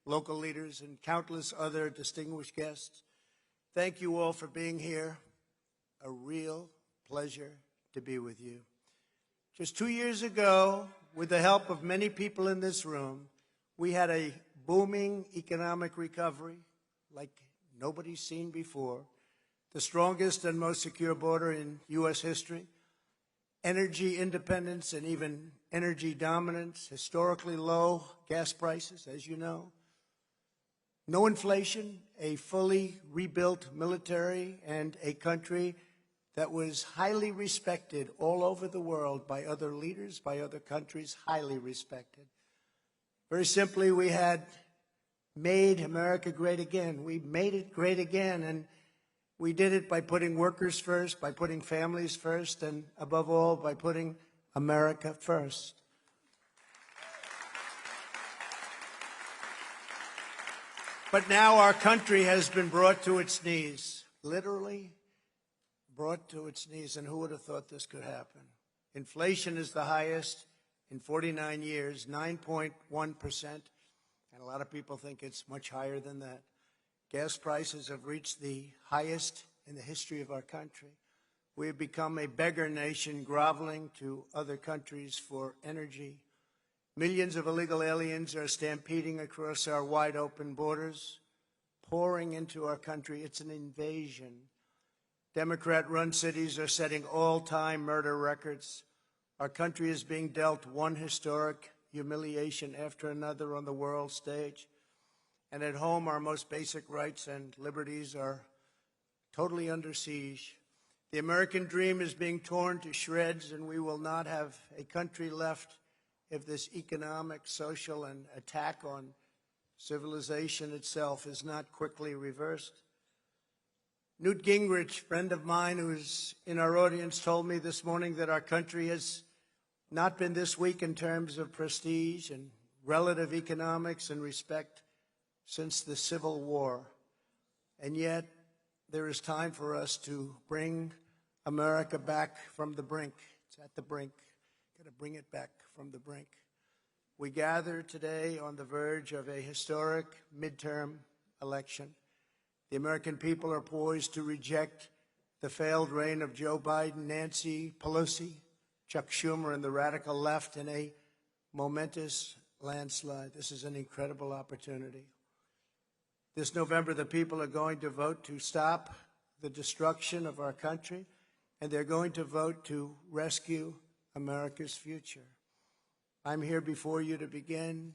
local leaders, and countless other distinguished guests. Thank you all for being here. A real pleasure to be with you. Just 2 years ago, with the help of many people in this room, we had a booming economic recovery like nobody's seen before, the strongest and most secure border in U.S. history, energy independence and even energy dominance, historically low gas prices, as you know, no inflation, a fully rebuilt military, and a country that was highly respected all over the world by other leaders, by other countries, highly respected. Very simply, we had made America great again. We made it great again, and we did it by putting workers first, by putting families first, and above all, by putting America first. But now our country has been brought to its knees, literally brought to its knees, and who would have thought this could happen? Inflation is the highest in 49 years, 9.1%, and a lot of people think it's much higher than that. Gas prices have reached the highest in the history of our country. We have become a beggar nation groveling to other countries for energy. Millions of illegal aliens are stampeding across our wide-open borders, pouring into our country. It's an invasion. Democrat-run cities are setting all-time murder records. Our country is being dealt one historic humiliation after another on the world stage. And at home, our most basic rights and liberties are totally under siege. The American dream is being torn to shreds, and we will not have a country left if this economic, social, and attack on civilization itself is not quickly reversed. Newt Gingrich, friend of mine who's in our audience, told me this morning that our country has not been this weak in terms of prestige and relative economics and respect since the Civil War. And yet, there is time for us to bring America back from the brink. It's at the brink. Got to bring it back from the brink. We gather today on the verge of a historic midterm election. The American people are poised to reject the failed reign of Joe Biden, Nancy Pelosi, Chuck Schumer, and the radical left in a momentous landslide. This is an incredible opportunity. This November, the people are going to vote to stop the destruction of our country, and they're going to vote to rescue America's future. I'm here before you to begin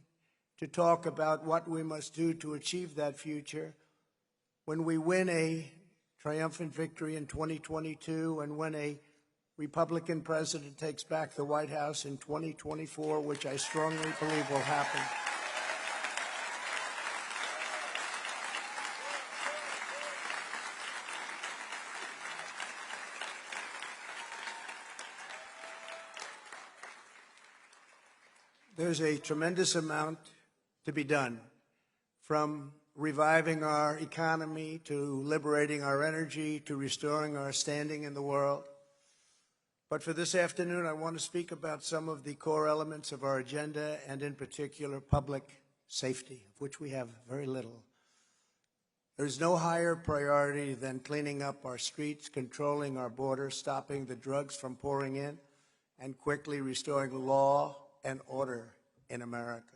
to talk about what we must do to achieve that future when we win a triumphant victory in 2022 and when a Republican president takes back the White House in 2024, which I strongly believe will happen. There's a tremendous amount to be done, from reviving our economy to liberating our energy to restoring our standing in the world. But for this afternoon, I want to speak about some of the core elements of our agenda, and in particular, public safety, of which we have very little. There's no higher priority than cleaning up our streets, controlling our borders, stopping the drugs from pouring in, and quickly restoring law and order in America.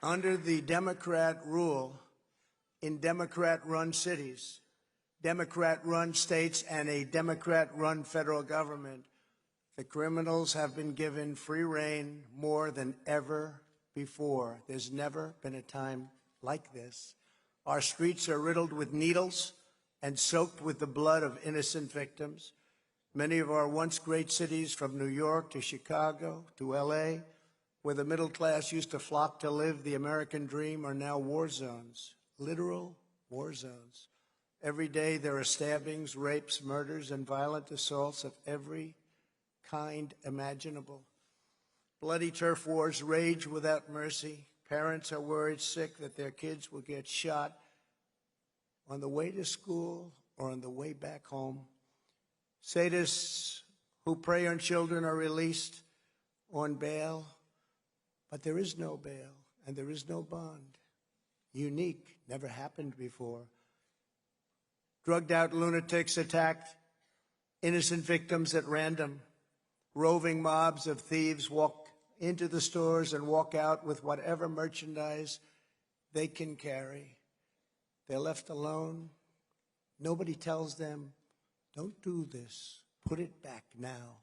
Under the Democrat rule, in Democrat-run cities, Democrat-run states, and a Democrat-run federal government, the criminals have been given free rein more than ever before. There's never been a time like this. Our streets are riddled with needles and soaked with the blood of innocent victims. Many of our once great cities, from New York to Chicago to LA, where the middle class used to flock to live the American dream, are now war zones, literal war zones. Every day there are stabbings, rapes, murders, and violent assaults of every kind imaginable. Bloody turf wars rage without mercy. Parents are worried sick that their kids will get shot on the way to school or on the way back home. Sadists who prey on children are released on bail, but there is no bail and there is no bond. Unique, never happened before. Drugged out lunatics attacked innocent victims at random. Roving mobs of thieves walk into the stores and walk out with whatever merchandise they can carry. They're left alone. Nobody tells them, don't do this. Put it back now.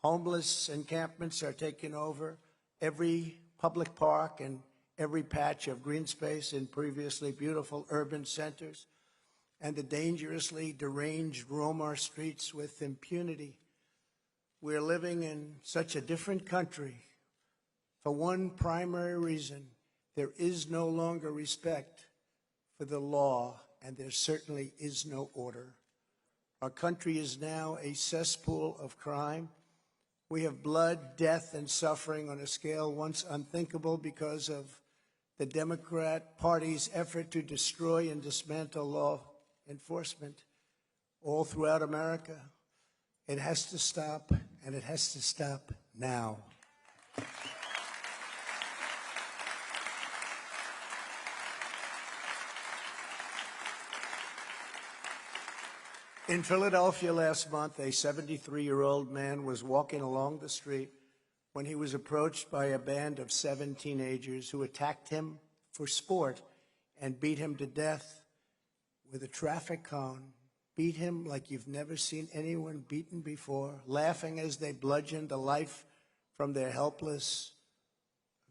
Homeless encampments are taking over every public park and every patch of green space in previously beautiful urban centers, and the dangerously deranged roam our streets with impunity. We're living in such a different country for one primary reason. There is no longer respect for the law, and there certainly is no order. Our country is now a cesspool of crime. We have blood, death, and suffering on a scale once unthinkable because of the Democrat Party's effort to destroy and dismantle law enforcement all throughout America. It has to stop, and it has to stop now. In Philadelphia last month, a 73-year-old man was walking along the street when he was approached by a band of 7 teenagers who attacked him for sport and beat him to death with a traffic cone. Beat him like you've never seen anyone beaten before, laughing as they bludgeoned the life from their helpless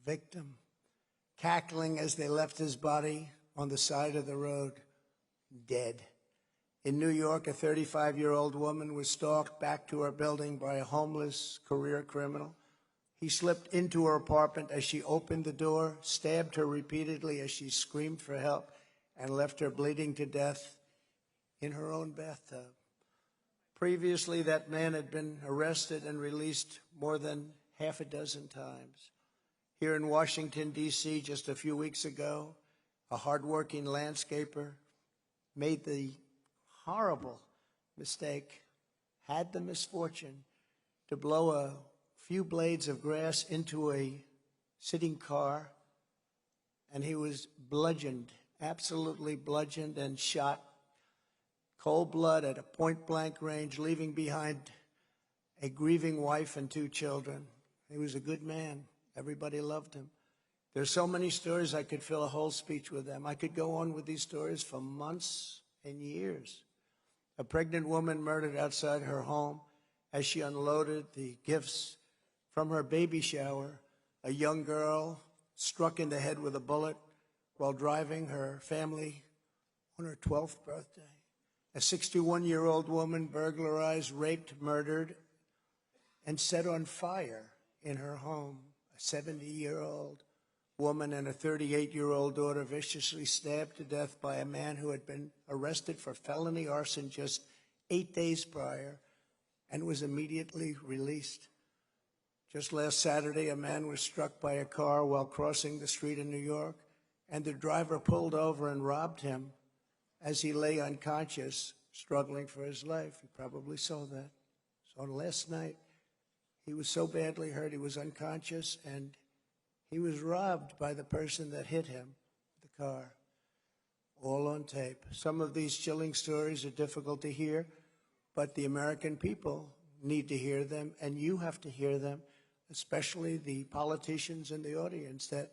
victim, cackling as they left his body on the side of the road, dead. In New York, a 35-year-old woman was stalked back to her building by a homeless career criminal. He slipped into her apartment as she opened the door, stabbed her repeatedly as she screamed for help, and left her bleeding to death in her own bathtub. Previously, that man had been arrested and released more than half a dozen times. Here in Washington, D.C., just a few weeks ago, a hardworking landscaper made the horrible mistake, had the misfortune to blow a few blades of grass into a sitting car, and he was bludgeoned, absolutely bludgeoned and shot cold blood at a point-blank range, leaving behind a grieving wife and 2 children. He was a good man. Everybody loved him. There's so many stories, I could fill a whole speech with them. I could go on with these stories for months and years. A pregnant woman murdered outside her home as she unloaded the gifts from her baby shower. A young girl struck in the head with a bullet while driving her family on her 12th birthday. A 61-year-old woman burglarized, raped, murdered, and set on fire in her home. A 70-year-old woman and a 38-year-old daughter viciously stabbed to death by a man who had been arrested for felony arson just 8 days prior and was immediately released. Just last Saturday, a man was struck by a car while crossing the street in New York, and the driver pulled over and robbed him as he lay unconscious, struggling for his life. You probably saw that. So last night, he was so badly hurt, he was unconscious, and he was robbed by the person that hit him with the car, all on tape. Some of these chilling stories are difficult to hear, but the American people need to hear them, and you have to hear them, especially the politicians in the audience that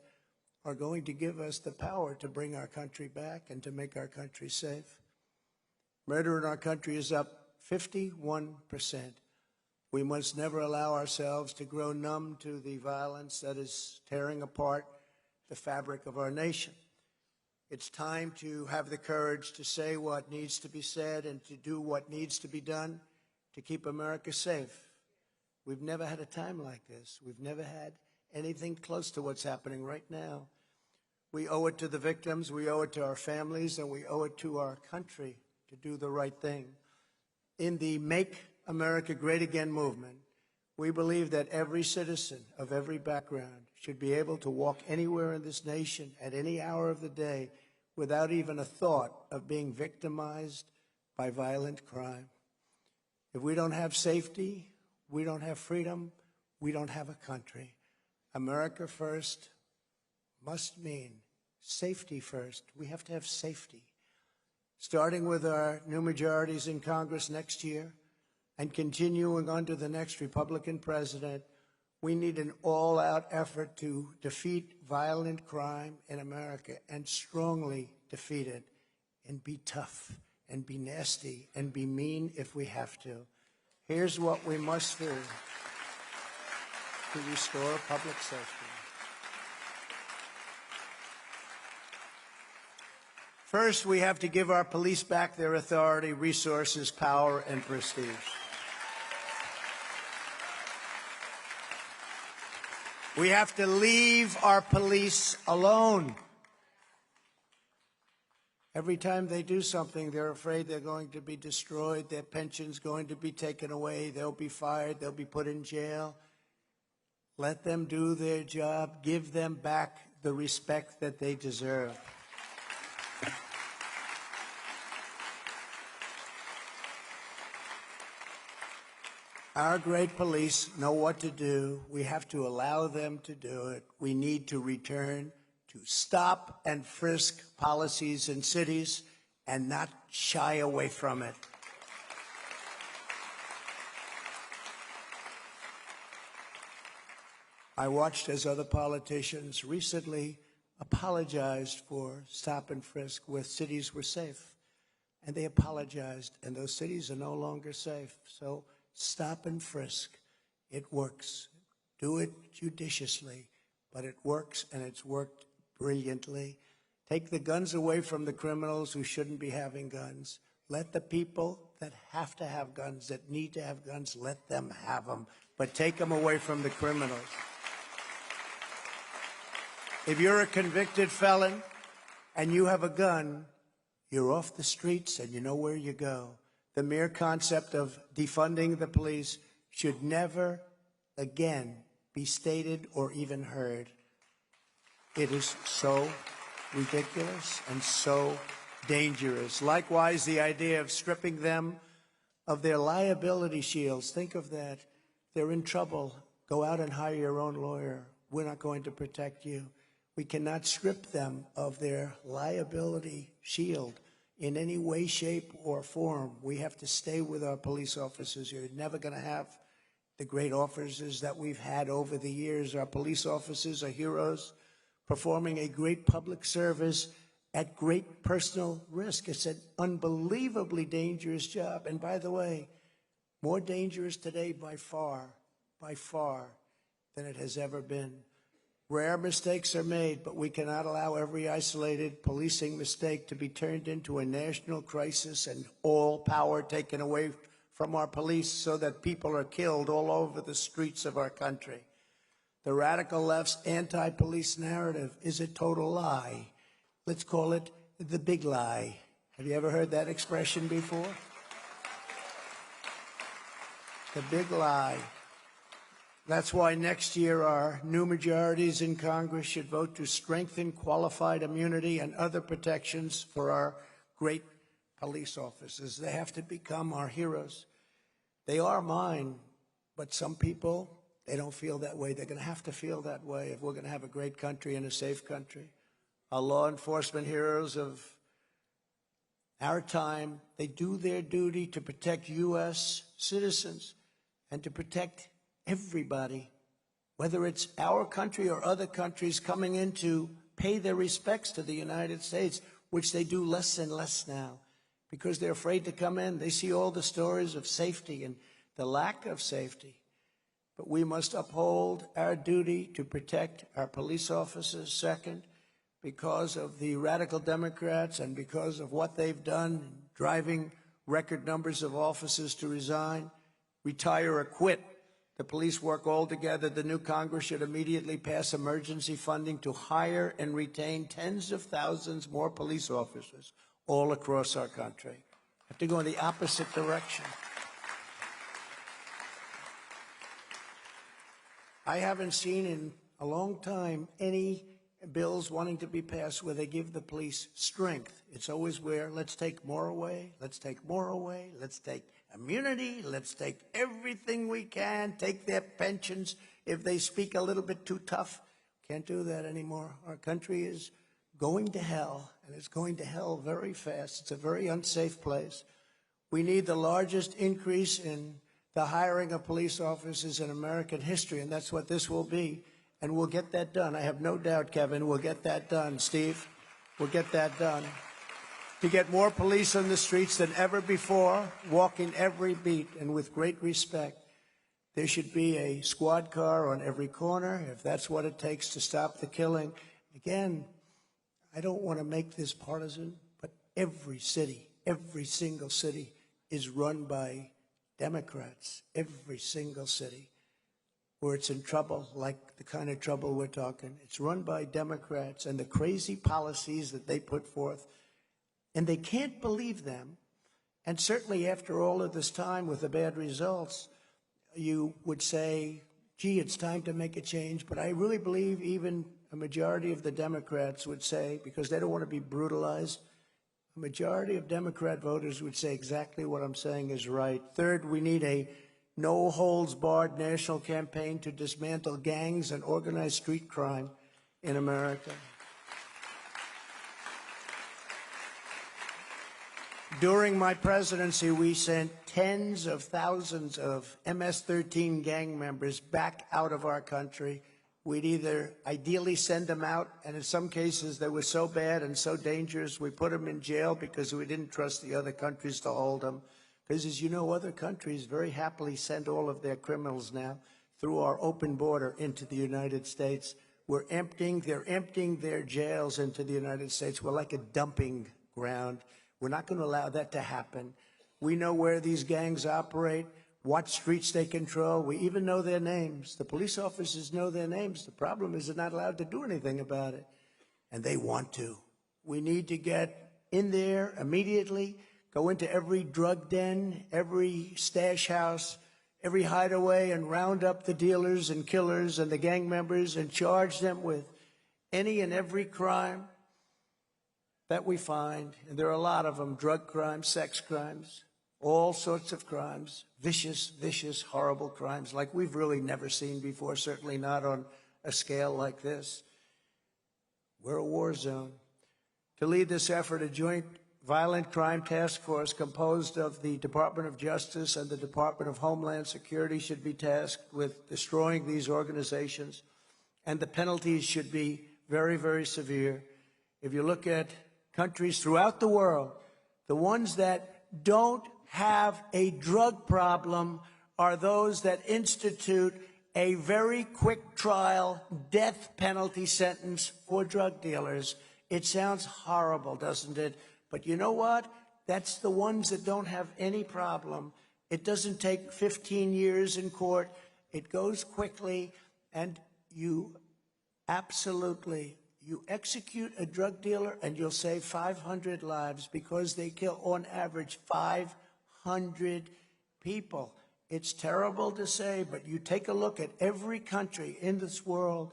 are going to give us the power to bring our country back and to make our country safe. Murder in our country is up 51%. We must never allow ourselves to grow numb to the violence that is tearing apart the fabric of our nation. It's time to have the courage to say what needs to be said and to do what needs to be done to keep America safe. We've never had a time like this. We've never had anything close to what's happening right now. We owe it to the victims, we owe it to our families, and we owe it to our country to do the right thing. In the Make America Great Again movement, we believe that every citizen of every background should be able to walk anywhere in this nation at any hour of the day without even a thought of being victimized by violent crime. If we don't have safety, we don't have freedom, we don't have a country. America first must mean safety first. We have to have safety. Starting with our new majorities in Congress next year and continuing under the next Republican president, we need an all-out effort to defeat violent crime in America and strongly defeat it, and be tough and be nasty and be mean if we have to. Here's what we must do to restore public safety. First, we have to give our police back their authority, resources, power, and prestige. We have to leave our police alone. Every time they do something, they're afraid they're going to be destroyed, their pension's going to be taken away, they'll be fired, they'll be put in jail. Let them do their job. Give them back the respect that they deserve. Our great police know what to do. We have to allow them to do it. We need to return to stop and frisk policies in cities and not shy away from it. I watched as other politicians recently apologized for stop and frisk where cities were safe. And they apologized, and those cities are no longer safe. So stop and frisk. It works. Do it judiciously, but it works, and it's worked brilliantly. Take the guns away from the criminals who shouldn't be having guns. Let the people that have to have guns, that need to have guns, let them have them, but take them away from the criminals. If you're a convicted felon and you have a gun, you're off the streets and you know where you go. The mere concept of defunding the police should never again be stated or even heard. It is so ridiculous and so dangerous. Likewise, the idea of stripping them of their liability shields. Think of that. They're in trouble. Go out and hire your own lawyer. We're not going to protect you. We cannot strip them of their liability shield in any way, shape, or form. We have to stay with our police officers. You're never going to have the great officers that we've had over the years. Our police officers are heroes, performing a great public service at great personal risk. It's an unbelievably dangerous job. And by the way, more dangerous today by far, than it has ever been. Rare mistakes are made, but we cannot allow every isolated policing mistake to be turned into a national crisis and all power taken away from our police so that people are killed all over the streets of our country. The radical left's anti-police narrative is a total lie. Let's call it the big lie. Have you ever heard that expression before? The big lie. That's why next year our new majorities in Congress should vote to strengthen qualified immunity and other protections for our great police officers. They have to become our heroes. They are mine, but some people, they don't feel that way. They're going to have to feel that way if we're going to have a great country and a safe country. Our law enforcement heroes of our time, they do their duty to protect U.S. citizens and to protect everybody, whether it's our country or other countries coming in to pay their respects to the United States, which they do less and less now because they're afraid to come in. They see all the stories of safety and the lack of safety. But we must uphold our duty to protect our police officers. Second, because of the radical Democrats and because of what they've done, driving record numbers of officers to resign, retire or quit. The police work all together. The new Congress should immediately pass emergency funding to hire and retain tens of thousands more police officers all across our country. We have to go in the opposite direction. I haven't seen in a long time any bills wanting to be passed where they give the police strength. It's always where let's take more away, let's take more away, let's take immunity. Let's take everything we can, take their pensions if they speak a little bit too tough. Can't do that anymore. Our country is going to hell, and it's going to hell very fast. It's a very unsafe place. We need the largest increase in the hiring of police officers in American history, and that's what this will be. And we'll get that done. I have no doubt, Kevin, we'll get that done. Steve, we'll get that done. To get more police on the streets than ever before, walking every beat and with great respect. There should be a squad car on every corner, if that's what it takes to stop the killing. Again, I don't want to make this partisan, but every city, every single city is run by Democrats, every single city where it's in trouble, like the kind of trouble we're talking. It's run by Democrats and the crazy policies that they put forth, and they can't believe them. And certainly after all of this time with the bad results, you would say, gee, it's time to make a change. But I really believe even a majority of the Democrats would say, because they don't want to be brutalized, a majority of Democrat voters would say exactly what I'm saying is right. Third, we need a no-holds-barred national campaign to dismantle gangs and organized street crime in America. During my presidency, we sent tens of thousands of MS-13 gang members back out of our country. We'd either ideally send them out, and in some cases they were so bad and so dangerous, we put them in jail because we didn't trust the other countries to hold them. Because as you know, other countries very happily send all of their criminals now through our open border into the United States. They're emptying their jails into the United States. We're like a dumping ground. We're not going to allow that to happen. We know where these gangs operate, what streets they control. We even know their names. The police officers know their names. The problem is they're not allowed to do anything about it, and they want to. We need to get in there immediately, go into every drug den, every stash house, every hideaway, and round up the dealers and killers and the gang members and charge them with any and every crime that we find. And there are a lot of them: drug crimes, sex crimes, all sorts of crimes, vicious, vicious, horrible crimes like we've really never seen before, certainly not on a scale like this. We're a war zone. To lead this effort, a joint violent crime task force composed of the Department of Justice and the Department of Homeland Security should be tasked with destroying these organizations, and the penalties should be very, very severe. If you look at countries throughout the world, the ones that don't have a drug problem are those that institute a very quick trial, death penalty sentence for drug dealers. It sounds horrible, doesn't it? But you know what? That's the ones that don't have any problem. It doesn't take 15 years in court. It goes quickly, and you execute a drug dealer and you'll save 500 lives because they kill on average 500 people. It's terrible to say, but you take a look at every country in this world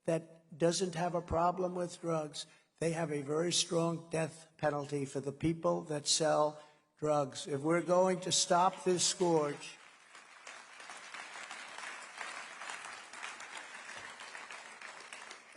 that doesn't have a problem with drugs. They have a very strong death penalty for the people that sell drugs. If we're going to stop this scourge,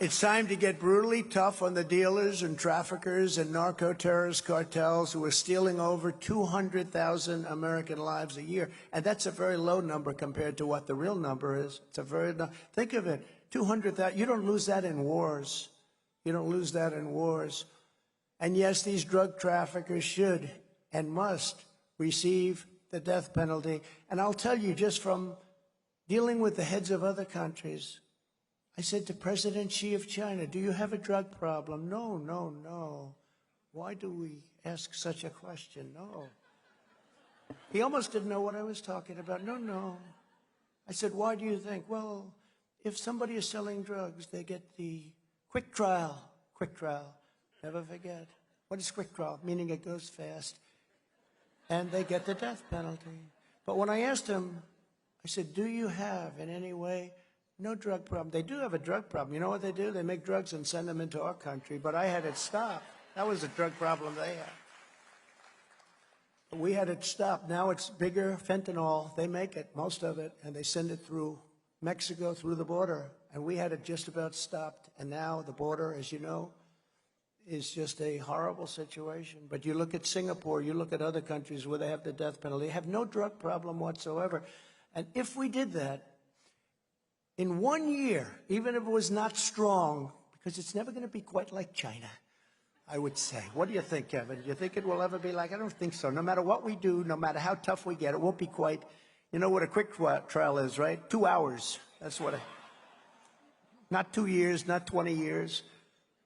it's time to get brutally tough on the dealers and traffickers and narco-terrorist cartels who are stealing over 200,000 American lives a year. And that's a very low number compared to what the real number is. It's a very low. Think of it, 200,000. You don't lose that in wars. You don't lose that in wars. And yes, these drug traffickers should and must receive the death penalty. And I'll tell you, just from dealing with the heads of other countries, I said to President Xi of China, do you have a drug problem? No, no, no. Why do we ask such a question? No. He almost didn't know what I was talking about. No, no. I said, why do you think? Well, if somebody is selling drugs, they get the quick trial. Quick trial. Never forget. What is quick trial? Meaning it goes fast. And they get the death penalty. But when I asked him, I said, do you have in any way no drug problem? They do have a drug problem. You know what they do? They make drugs and send them into our country. But I had it stopped. That was a drug problem they had. We had it stopped. Now it's bigger fentanyl. They make it, most of it, and they send it through Mexico, through the border. And we had it just about stopped. And now the border, as you know, is just a horrible situation. But you look at Singapore, you look at other countries where they have the death penalty, they have no drug problem whatsoever. And if we did that, in 1 year, even if it was not strong, because it's never going to be quite like China, I would say. What do you think, Kevin? Do you think it will ever be like? I don't think so. No matter what we do, no matter how tough we get, it won't be quite. You know what a quick trial is, right? 2 hours. That's what. Not 2 years, not 20 years.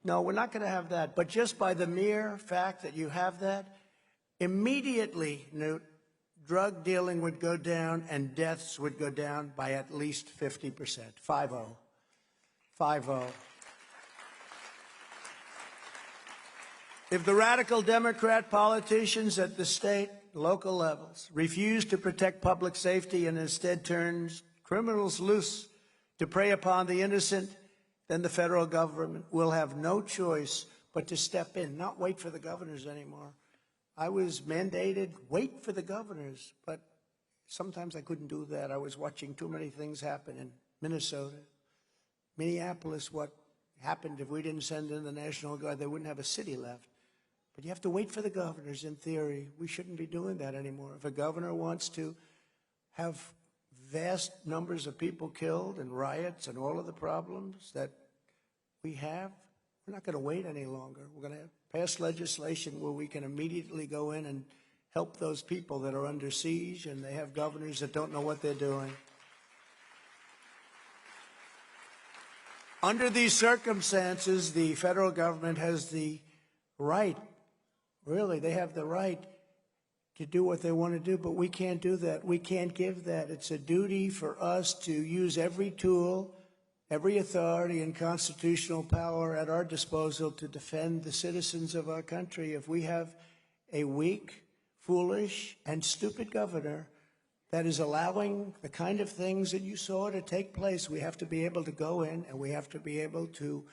No, we're not going to have that. But just by the mere fact that you have that, immediately, Newt, drug dealing would go down and deaths would go down by at least 50%. 5-0. 5-0. If the radical Democrat politicians at the state, local levels refuse to protect public safety and instead turns criminals loose to prey upon the innocent, then the federal government will have no choice but to step in, not wait for the governors anymore. I was mandated, wait for the governors, but sometimes I couldn't do that. I was watching too many things happen in Minnesota. Minneapolis, what happened if we didn't send in the National Guard, they wouldn't have a city left. But you have to wait for the governors, in theory. We shouldn't be doing that anymore. If a governor wants to have vast numbers of people killed and riots and all of the problems that we have, we're not going to wait any longer. We're going to pass legislation where we can immediately go in and help those people that are under siege and they have governors that don't know what they're doing. Under these circumstances, the federal government has the right, really, they have the right to do what they want to do, but we can't do that. We can't give that. It's a duty for us to use every tool, every authority and constitutional power at our disposal to defend the citizens of our country. If we have a weak, foolish, and stupid governor that is allowing the kind of things that you saw to take place, we have to be able to go in and we have to be able to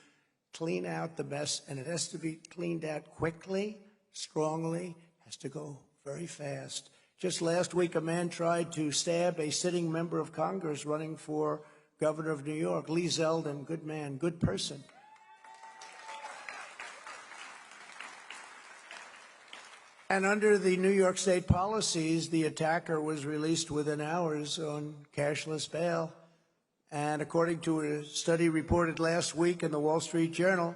clean out the mess, and it has to be cleaned out quickly, strongly, has to go very fast. Just last week, a man tried to stab a sitting member of Congress running for governor of New York, Lee Zeldin, good man, good person. And under the New York State policies, the attacker was released within hours on cashless bail. And according to a study reported last week in the Wall Street Journal,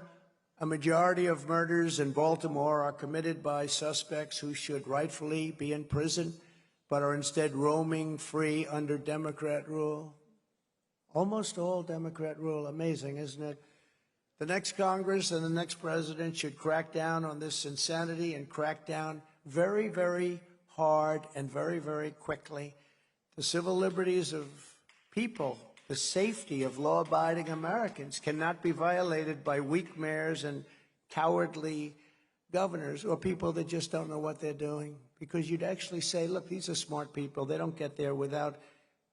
a majority of murders in Baltimore are committed by suspects who should rightfully be in prison, but are instead roaming free under Democrat rule. Almost all Democrat rule. Amazing, isn't it? The next Congress and the next president should crack down on this insanity and crack down very, very hard and very, very quickly. The civil liberties of people, the safety of law-abiding Americans cannot be violated by weak mayors and cowardly governors or people that just don't know what they're doing. Because you'd actually say, look, these are smart people. They don't get there without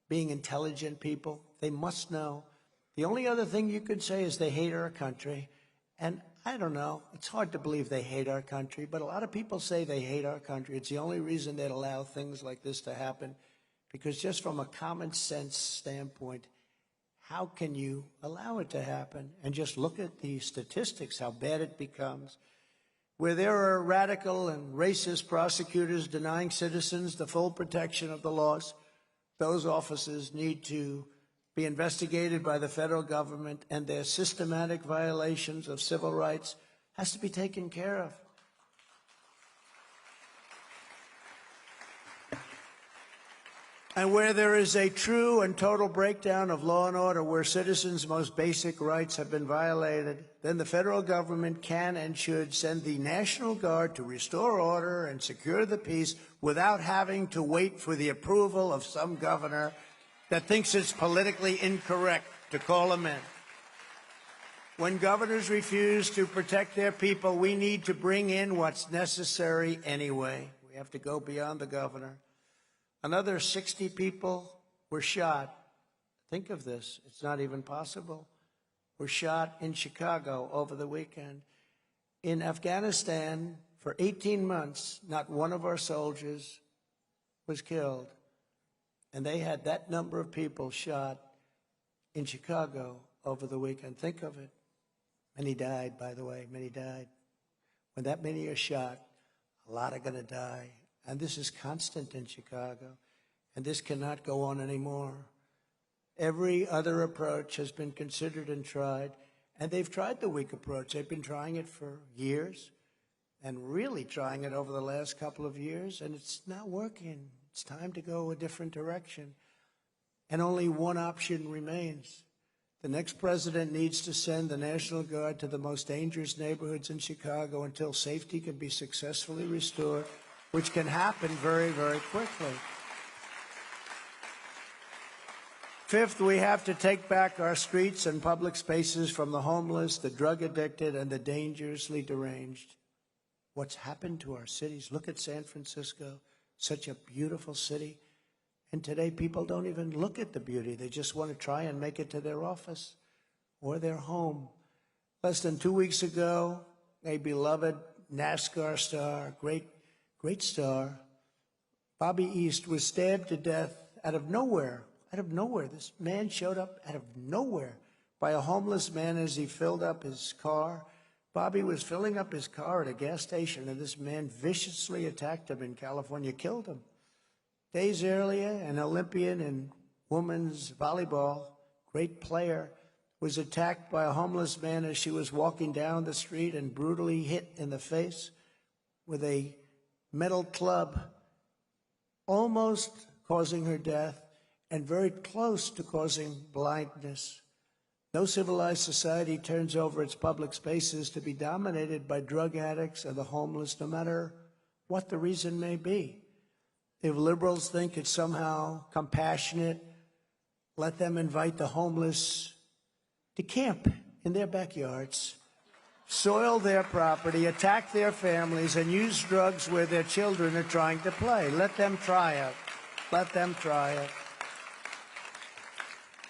being intelligent people. They must know. The only other thing you could say is they hate our country. And I don't know. It's hard to believe they hate our country, but a lot of people say they hate our country. It's the only reason they'd allow things like this to happen. Because just from a common sense standpoint, how can you allow it to happen? And just look at the statistics, how bad it becomes. Where there are radical and racist prosecutors denying citizens the full protection of the laws, those officers need to be investigated by the federal government, and their systematic violations of civil rights has to be taken care of. And where there is a true and total breakdown of law and order, where citizens' most basic rights have been violated, then the federal government can and should send the National Guard to restore order and secure the peace without having to wait for the approval of some governor that thinks it's politically incorrect to call them in. When governors refuse to protect their people, we need to bring in what's necessary anyway. We have to go beyond the governor. Another 60 people were shot. Think of this. It's not even possible. Were shot in Chicago over the weekend. In Afghanistan, For 18 months, not one of our soldiers was killed. And they had that number of people shot in Chicago over the weekend. Think of it. Many died, by the way, many died. When that many are shot, a lot are going to die. And this is constant in Chicago. And this cannot go on anymore. Every other approach has been considered and tried. And they've tried the weak approach. They've been trying it for years and really trying it over the last couple of years. And it's not working. It's time to go a different direction. And only one option remains. The next president needs to send the National Guard to the most dangerous neighborhoods in Chicago until safety can be successfully restored, which can happen very, very quickly. Fifth, we have to take back our streets and public spaces from the homeless, the drug addicted, and the dangerously deranged. What's happened to our cities? Look at San Francisco, such a beautiful city. And today people don't even look at the beauty. They just want to try and make it to their office or their home. Less than 2 weeks ago, a beloved NASCAR star, great star, Bobby East, was stabbed to death out of nowhere. Out of nowhere. This man showed up out of nowhere by a homeless man as he filled up his car. Bobby was filling up his car at a gas station, and this man viciously attacked him in California, killed him. Days earlier, an Olympian in women's volleyball, great player, was attacked by a homeless man as she was walking down the street and brutally hit in the face with a metal club, almost causing her death and very close to causing blindness. No civilized society turns over its public spaces to be dominated by drug addicts or the homeless, no matter what the reason may be. If liberals think it's somehow compassionate, let them invite the homeless to camp in their backyards, soil their property, attack their families, and use drugs where their children are trying to play. Let them try it. Let them try it.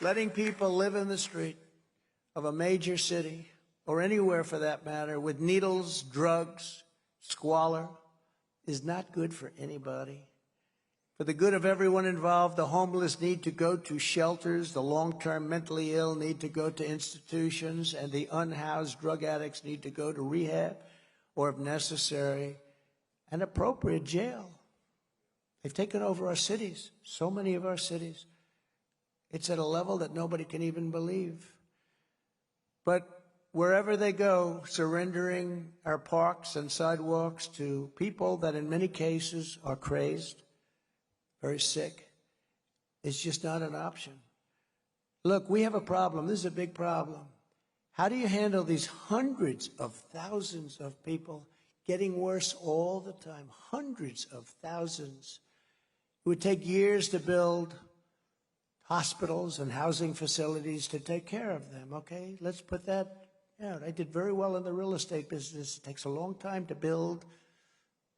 Letting people live in the street of a major city, or anywhere for that matter, with needles, drugs, squalor, is not good for anybody. For the good of everyone involved, the homeless need to go to shelters, the long-term mentally ill need to go to institutions, and the unhoused drug addicts need to go to rehab, or if necessary, an appropriate jail. They've taken over our cities, so many of our cities. It's at a level that nobody can even believe. But wherever they go, surrendering our parks and sidewalks to people that in many cases are crazed, very sick, it's just not an option. Look, we have a problem. This is a big problem. How do you handle these hundreds of thousands of people getting worse all the time? Hundreds of thousands. It would take years to build hospitals and housing facilities to take care of them, okay? Let's put that out. I did very well in the real estate business. It takes a long time to build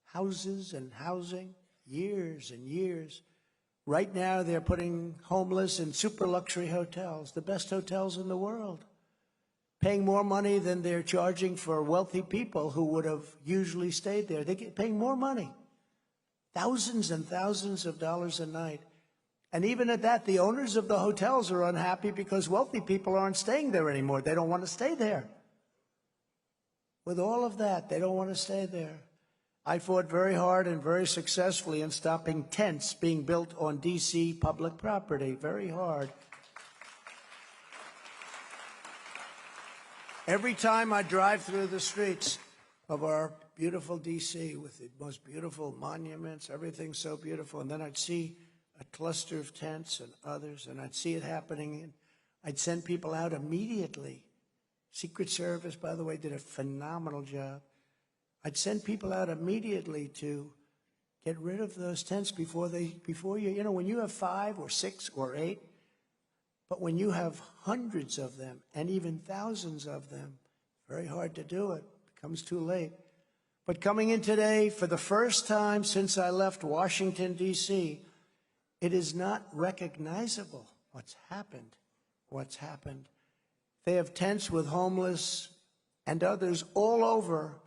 houses and housing, years and years. Right now, they're putting homeless in super luxury hotels, the best hotels in the world, paying more money than they're charging for wealthy people who would have usually stayed there. They're paying more money, thousands and thousands of dollars a night. And even at that, the owners of the hotels are unhappy because wealthy people aren't staying there anymore. They don't want to stay there. With all of that, they don't want to stay there. I fought very hard and very successfully in stopping tents being built on D.C. public property, very hard. Every time I drive through the streets of our beautiful D.C. with the most beautiful monuments, everything's so beautiful, and then I'd see a cluster of tents and others, and I'd see it happening, and I'd send people out immediately. Secret Service, by the way, did a phenomenal job. I'd send people out immediately to get rid of those tents before you know, when you have 5 or 6 or 8, but when you have hundreds of them and even thousands of them, very hard to do it. It becomes too late. But coming in today, for the first time since I left Washington, D.C., it is not recognizable what's happened. They have tents with homeless and others all over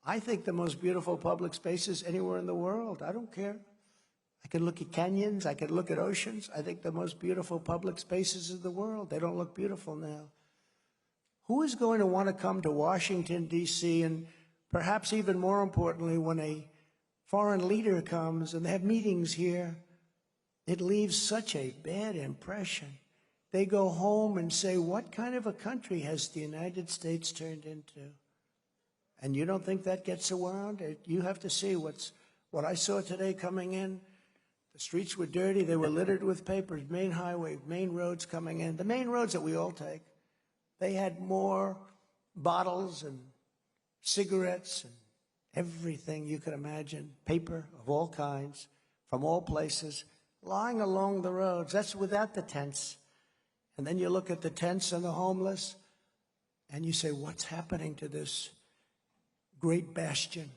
I think the most beautiful public spaces anywhere in the world. I don't care. I could look at canyons. I could look at oceans. I think the most beautiful public spaces in the world. They don't look beautiful now. Who is going to want to come to Washington, D.C., and perhaps even more importantly, when a foreign leader comes and they have meetings here, it leaves such a bad impression. They go home and say, what kind of a country has the United States turned into? And you don't think that gets around? You have to see what I saw today coming in. The streets were dirty. They were littered with papers. Main highway, main roads coming in. The main roads that we all take. They had more bottles and cigarettes and everything you could imagine, paper of all kinds, from all places, lying along the roads. That's without the tents. And then you look at the tents and the homeless, and you say, what's happening to this great bastion?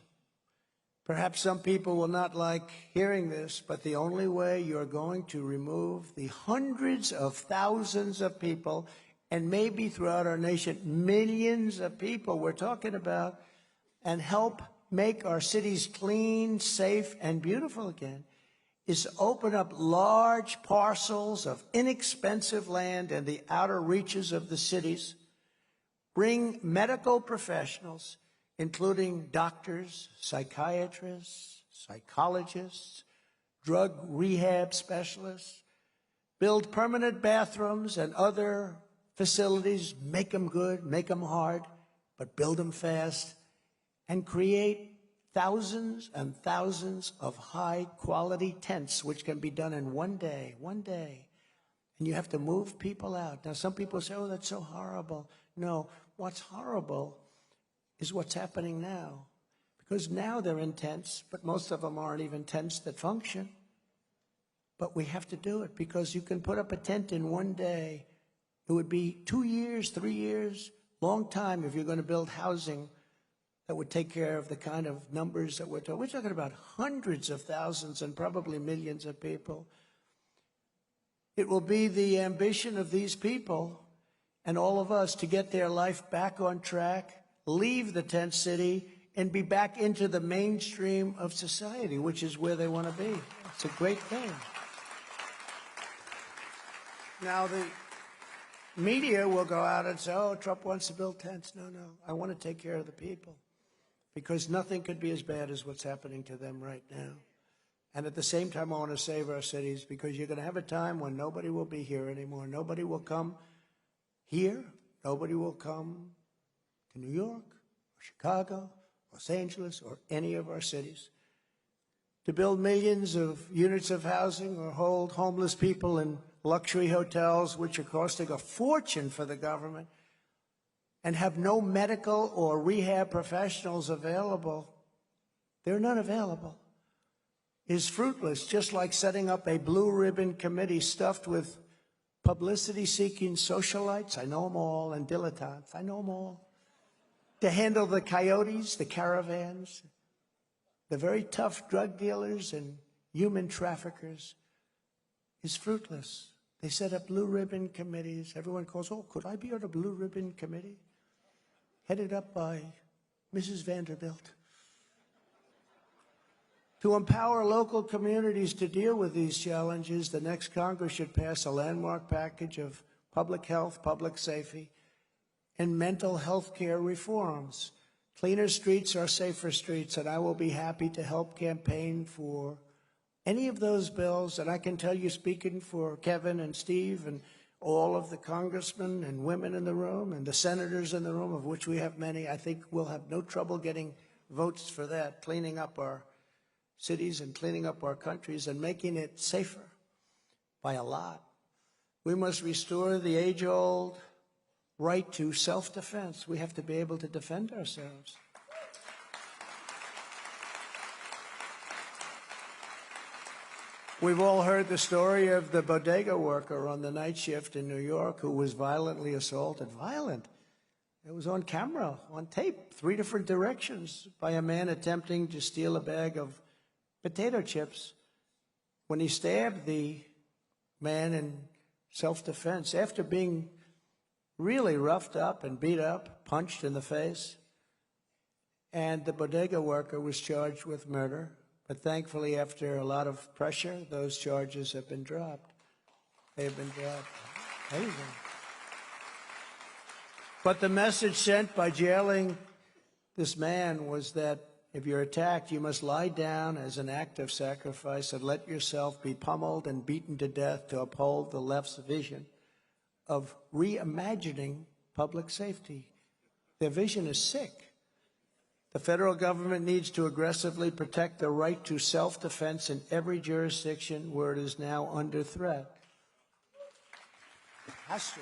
Perhaps some people will not like hearing this, but the only way you're going to remove the hundreds of thousands of people, and maybe throughout our nation, millions of people we're talking about, and help make our cities clean, safe, and beautiful again, is to open up large parcels of inexpensive land in the outer reaches of the cities, bring medical professionals, including doctors, psychiatrists, psychologists, drug rehab specialists, build permanent bathrooms and other facilities, make them good, make them hard, but build them fast, and create thousands and thousands of high-quality tents, which can be done in one day. And you have to move people out. Now, some people say, oh, that's so horrible. No, what's horrible is what's happening now. Because now they're in tents, but most of them aren't even tents that function. But we have to do it because you can put up a tent in one day. It would be 2 years, 3 years, long time if you're going to build housing that would take care of the kind of numbers that we're talking. We're talking about hundreds of thousands and probably millions of people. It will be the ambition of these people and all of us to get their life back on track, leave the tent city, and be back into the mainstream of society, which is where they want to be. It's a great thing. Now, the media will go out and say, oh, Trump wants to build tents. No, I want to take care of the people, because nothing could be as bad as what's happening to them right now. And at the same time, I want to save our cities, because you're going to have a time when nobody will be here anymore. Nobody will come here. Nobody will come to New York or Chicago, Los Angeles, or any of our cities to build millions of units of housing or hold homeless people in luxury hotels, which are costing a fortune for the government, and have no medical or rehab professionals available. There are none available. Is fruitless, just like setting up a blue ribbon committee stuffed with publicity-seeking socialites, I know them all, and dilettantes, I know them all, to handle the coyotes, the caravans, the very tough drug dealers and human traffickers, is fruitless. They set up blue ribbon committees. Everyone calls, oh, could I be on a blue ribbon committee? Headed up by Mrs. Vanderbilt. To empower local communities to deal with these challenges, the next Congress should pass a landmark package of public health, public safety, and mental health care reforms. Cleaner streets are safer streets, and I will be happy to help campaign for any of those bills. And I can tell you, speaking for Kevin and Steve and all of the congressmen and women in the room and the senators in the room, of which we have many, I think we'll have no trouble getting votes for that, cleaning up our cities and cleaning up our countries and making it safer by a lot. We must restore the age-old right to self-defense. We have to be able to defend ourselves. We've all heard the story of the bodega worker on the night shift in New York who was violently assaulted. Violent. It was on camera, on tape, 3 different directions, by a man attempting to steal a bag of potato chips. When he stabbed the man in self-defense, after being really roughed up and beat up, punched in the face, and the bodega worker was charged with murder. But thankfully, after a lot of pressure, those charges have been dropped. They've been dropped. There you go. But the message sent by jailing this man was that if you're attacked, you must lie down as an act of sacrifice and let yourself be pummeled and beaten to death to uphold the left's vision of reimagining public safety. Their vision is sick. The federal government needs to aggressively protect the right to self-defense in every jurisdiction where it is now under threat. It has to.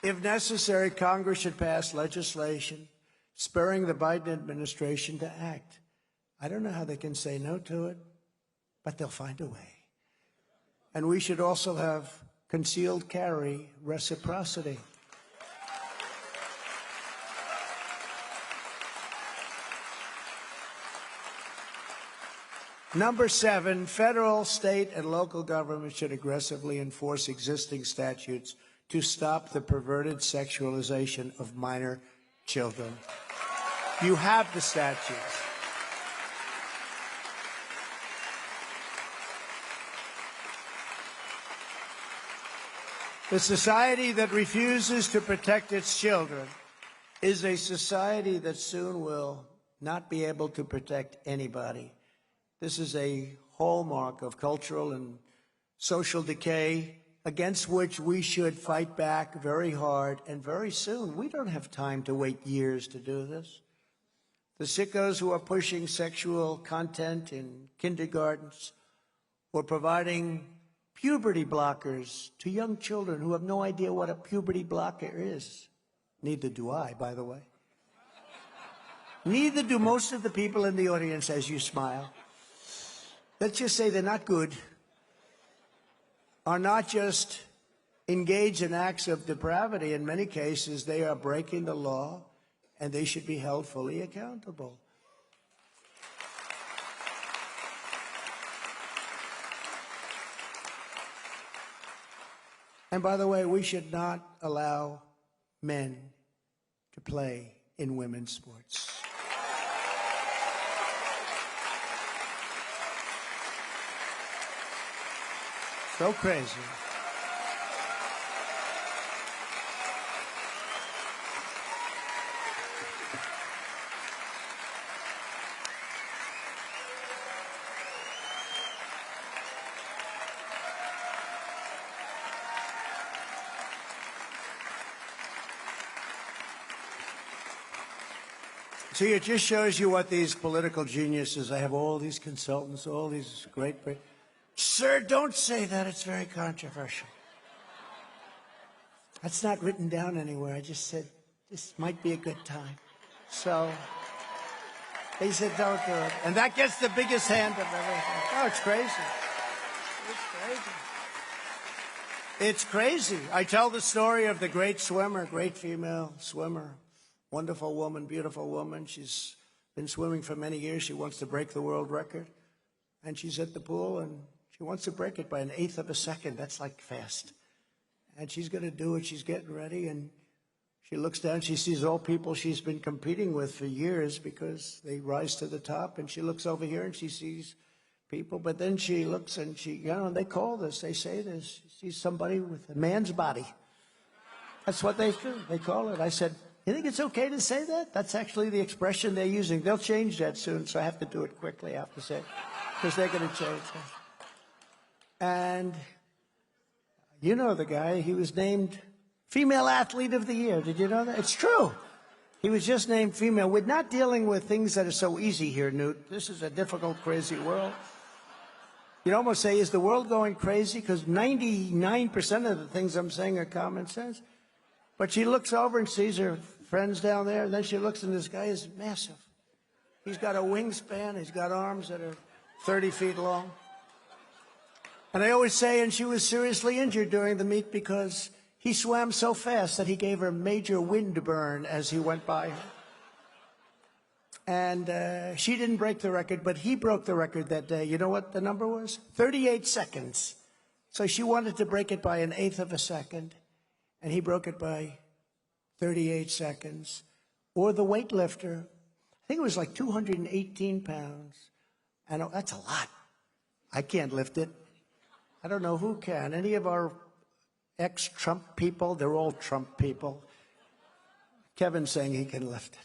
If necessary, Congress should pass legislation spurring the Biden administration to act. I don't know how they can say no to it, but they'll find a way. And we should also have concealed carry reciprocity. Number 7, federal, state, and local governments should aggressively enforce existing statutes to stop the perverted sexualization of minor children. You have the statutes. The society that refuses to protect its children is a society that soon will not be able to protect anybody. This is a hallmark of cultural and social decay against which we should fight back very hard and very soon. We don't have time to wait years to do this. The sickos who are pushing sexual content in kindergartens or providing puberty blockers to young children who have no idea what a puberty blocker is. Neither do I, by the way. Neither do most of the people in the audience as you smile. Let's just say they're not good, are not just engaged in acts of depravity. In many cases, they are breaking the law, and they should be held fully accountable. And by the way, we should not allow men to play in women's sports. So crazy. See, it just shows you what these political geniuses, I have all these consultants, all these great. Sir, don't say that. It's very controversial. That's not written down anywhere. I just said this might be a good time. So they said don't do it. And that gets the biggest hand of everything. Oh, it's crazy. It's crazy. It's crazy. I tell the story of the great swimmer, great female swimmer, wonderful woman, beautiful woman. She's been swimming for many years. She wants to break the world record. And she's at the pool, and she wants to break it by 1/8 of a second. That's like fast. And she's going to do it. She's getting ready, and she looks down. She sees all people she's been competing with for years because they rise to the top. And she looks over here, and she sees people. But then she looks, and they call this. They say this. She sees somebody with a man's body. That's what they do. They call it. I said, you think it's okay to say that? That's actually the expression they're using. They'll change that soon, so I have to do it quickly, I have to say, because they're going to change that. And you know the guy, he was named Female Athlete of the Year. Did you know that? It's true. He was just named female. We're not dealing with things that are so easy here, Newt. This is a difficult, crazy world. You'd almost say, is the world going crazy? Because 99% of the things I'm saying are common sense. But she looks over and sees her friends down there, and then she looks, and this guy is massive. He's got a wingspan. He's got arms that are 30 feet long. And I always say, and she was seriously injured during the meet because he swam so fast that he gave her major wind burn as he went by her. And she didn't break the record, but he broke the record that day. You know what the number was? 38 seconds. So she wanted to break it by 1/8 of a second, and he broke it by 38 seconds. or the weightlifter. I think it was like 218 pounds. And that's a lot. I can't lift it. I don't know who can. Any of our ex-Trump people, they're all Trump people. Kevin's saying he can lift it.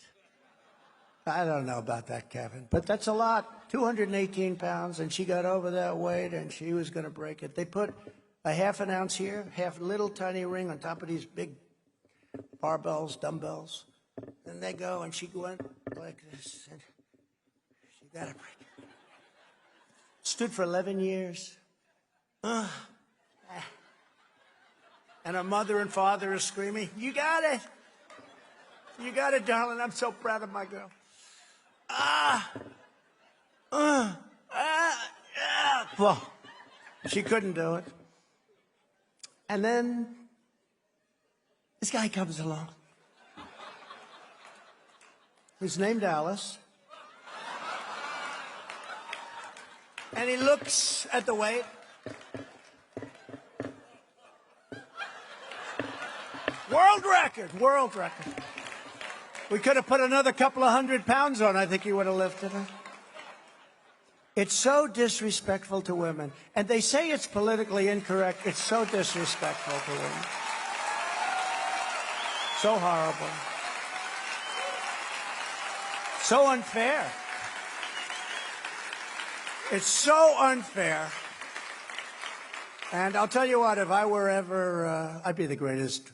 I don't know about that, Kevin, but that's a lot. 218 pounds, and she got over that weight, and she was going to break it. They put a half an ounce here, half little tiny ring on top of these big barbells, dumbbells. And they go, and she went like this, and she got it break it. Stood for 11 years. And her mother and father are screaming, "You got it! You got it, darling. I'm so proud of my girl." Well, she couldn't do it. And then this guy comes along. He's named Alice. And he looks at the weight. World record, world record. We could have put another couple of 100 pounds on. I think he would have lifted it. It's so disrespectful to women. And they say it's politically incorrect. It's so disrespectful to women. So horrible. So unfair. It's so unfair. And I'll tell you what, if I were ever, I'd be the greatest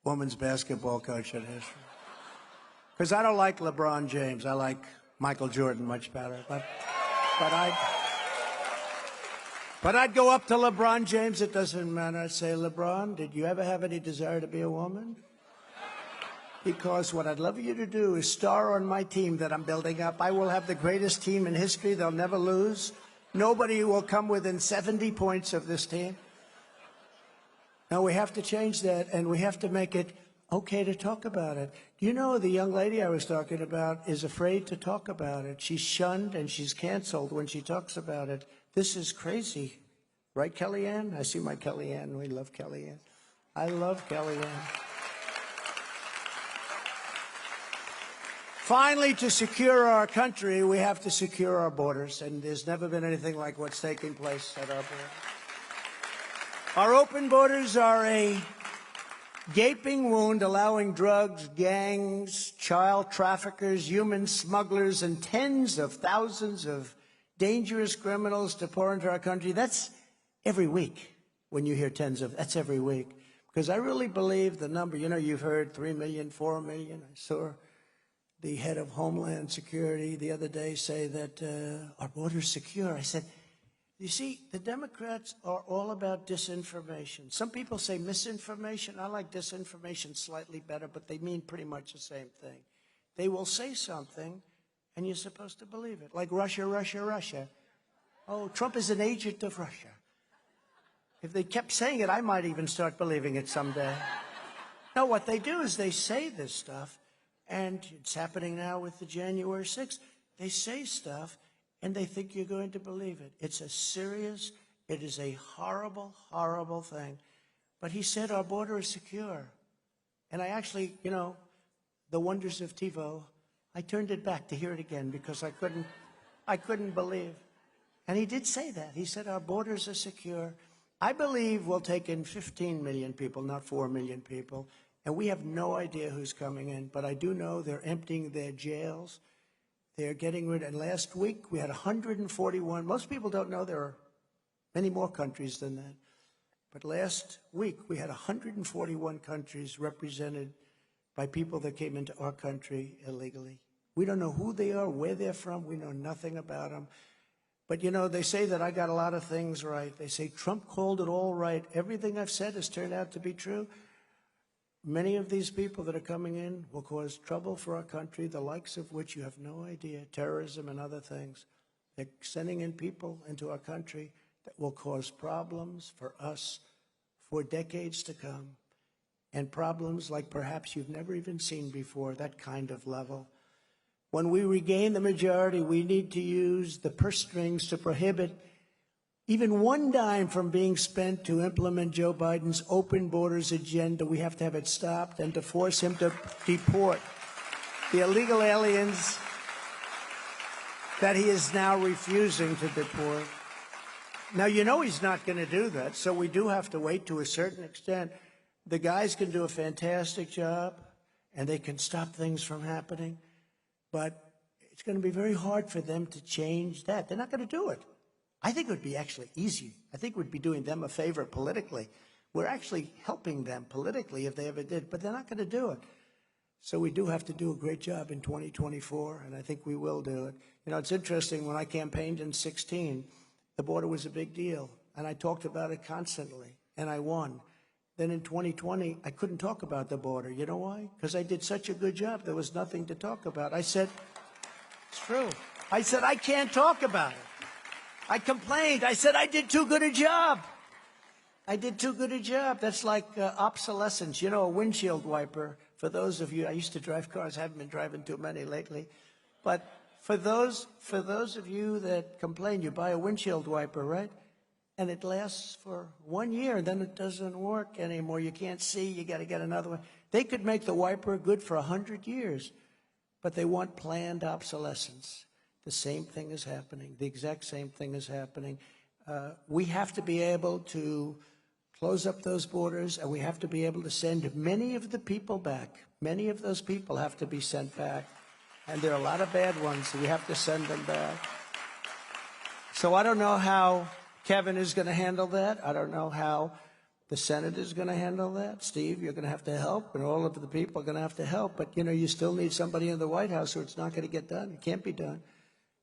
women's basketball coach in history. Because I don't like LeBron James. I like Michael Jordan much better. But I'd go up to LeBron James. It doesn't matter. I'd say, "LeBron, did you ever have any desire to be a woman? Because what I'd love you to do is star on my team that I'm building up. I will have the greatest team in history. They'll never lose. Nobody will come within 70 points of this team. Now, we have to change that, and we have to make it okay to talk about it." Do you know the young lady I was talking about is afraid to talk about it? She's shunned and she's canceled when she talks about it. This is crazy. Right, Kellyanne? I see my Kellyanne. We love Kellyanne. I love Kellyanne. Finally, to secure our country, we have to secure our borders, and there's never been anything like what's taking place at our borders. Our open borders are a gaping wound, allowing drugs, gangs, child traffickers, human smugglers, and tens of thousands of dangerous criminals to pour into our country. That's every week when you hear that's every week. Because I really believe the number, you've heard 3 million, 4 million. I saw the head of Homeland Security the other day say that our border's secure. I said, you see, the Democrats are all about disinformation. Some people say misinformation. I like disinformation slightly better, but they mean pretty much the same thing. They will say something, and you're supposed to believe it. Like Russia, Russia, Russia. Oh, Trump is an agent of Russia. If they kept saying it, I might even start believing it someday. No, what they do is they say this stuff, and it's happening now with the January 6th. They say stuff, and they think you're going to believe it. It is a horrible, horrible thing. But he said our border is secure. And I actually, the wonders of TiVo, I turned it back to hear it again because I couldn't believe. And he did say that. He said our borders are secure. I believe we'll take in 15 million people, not 4 million people. And we have no idea who's coming in. But I do know they're emptying their jails. They're getting rid, and last week we had 141. Most people don't know there are many more countries than that. But last week we had 141 countries represented by people that came into our country illegally. We don't know who they are, where they're from. We know nothing about them. But, they say that I got a lot of things right. They say Trump called it all right. Everything I've said has turned out to be true. Many of these people that are coming in will cause trouble for our country, the likes of which you have no idea, terrorism and other things. They're sending in people into our country that will cause problems for us for decades to come, and problems like perhaps you've never even seen before, that kind of level. When we regain the majority, we need to use the purse strings to prohibit even one dime from being spent to implement Joe Biden's open borders agenda. We have to have it stopped and to force him to deport the illegal aliens that he is now refusing to deport. Now, you know he's not going to do that, so we do have to wait to a certain extent. The guys can do a fantastic job, and they can stop things from happening, but it's going to be very hard for them to change that. They're not going to do it. I think it would be actually easy. I think we'd be doing them a favor politically. We're actually helping them politically if they ever did, but they're not going to do it. So we do have to do a great job in 2024, and I think we will do it. You know, it's interesting, when I campaigned in 2016, the border was a big deal, and I talked about it constantly, and I won. Then in 2020, I couldn't talk about the border. You know why? Because I did such a good job, there was nothing to talk about. I said, it's true. I said, I can't talk about it. I complained. I said, I did too good a job. I did too good a job. That's like obsolescence. You know, a windshield wiper, for those of you, I used to drive cars, haven't been driving too many lately, but for those of you that complain, you buy a windshield wiper, right? And it lasts for 1 year, and then it doesn't work anymore. You can't see, you got to get another one. They could make the wiper good for 100 years, but they want planned obsolescence. The same thing is happening. The exact same thing is happening. We have to be able to close up those borders, and we have to be able to send many of the people back. Many of those people have to be sent back. And there are a lot of bad ones, so we have to send them back. So I don't know how Kevin is going to handle that. I don't know how the Senate is going to handle that. Steve, you're going to have to help, and all of the people are going to have to help. But, you know, you still need somebody in the White House, or it's not going to get done. It can't be done.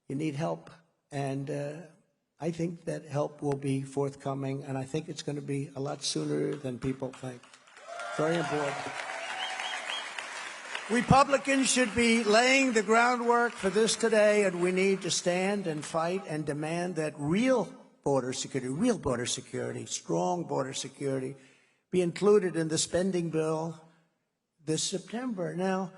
You need help. And I think that help will be forthcoming, and I think it's going to be a lot sooner than people think. Very important. Republicans should be laying the groundwork for this today, and we need to stand and fight and demand that real border security, strong border security, be included in the spending bill this September. Now,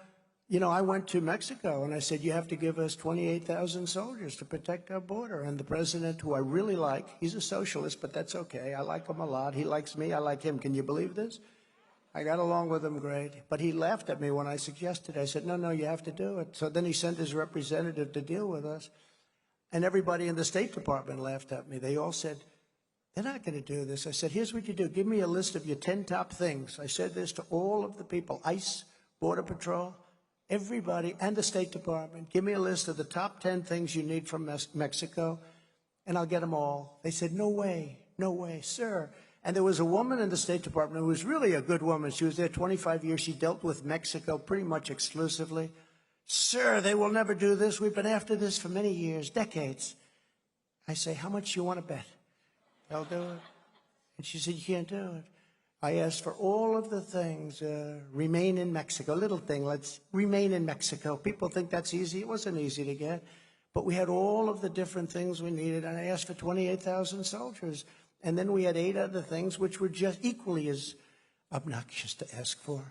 you know, I went to Mexico, and I said, you have to give us 28,000 soldiers to protect our border. And the president, who I really like, he's a socialist, but that's okay. I like him a lot. He likes me. I like him. Can you believe this? I got along with him great. But he laughed at me when I suggested it. I said, no, you have to do it. So then he sent his representative to deal with us. And everybody in the State Department laughed at me. They all said, they're not going to do this. I said, here's what you do. Give me a list of your 10 top things. I said this to all of the people, ICE, Border Patrol, everybody, and the State Department. Give me a list of the top 10 things you need from Mexico, and I'll get them all. They said, no way, sir. And there was a woman in the State Department who was really a good woman. She was there 25 years. She dealt with Mexico pretty much exclusively. Sir, they will never do this. We've been after this for many years, decades. I say, how much you want to bet? They'll do it. And she said, you can't do it. I asked for all of the things, remain in Mexico, little thing, let's remain in Mexico. People think that's easy. It wasn't easy to get. But we had all of the different things we needed, and I asked for 28,000 soldiers. And then we had 8 other things which were just equally as obnoxious to ask for.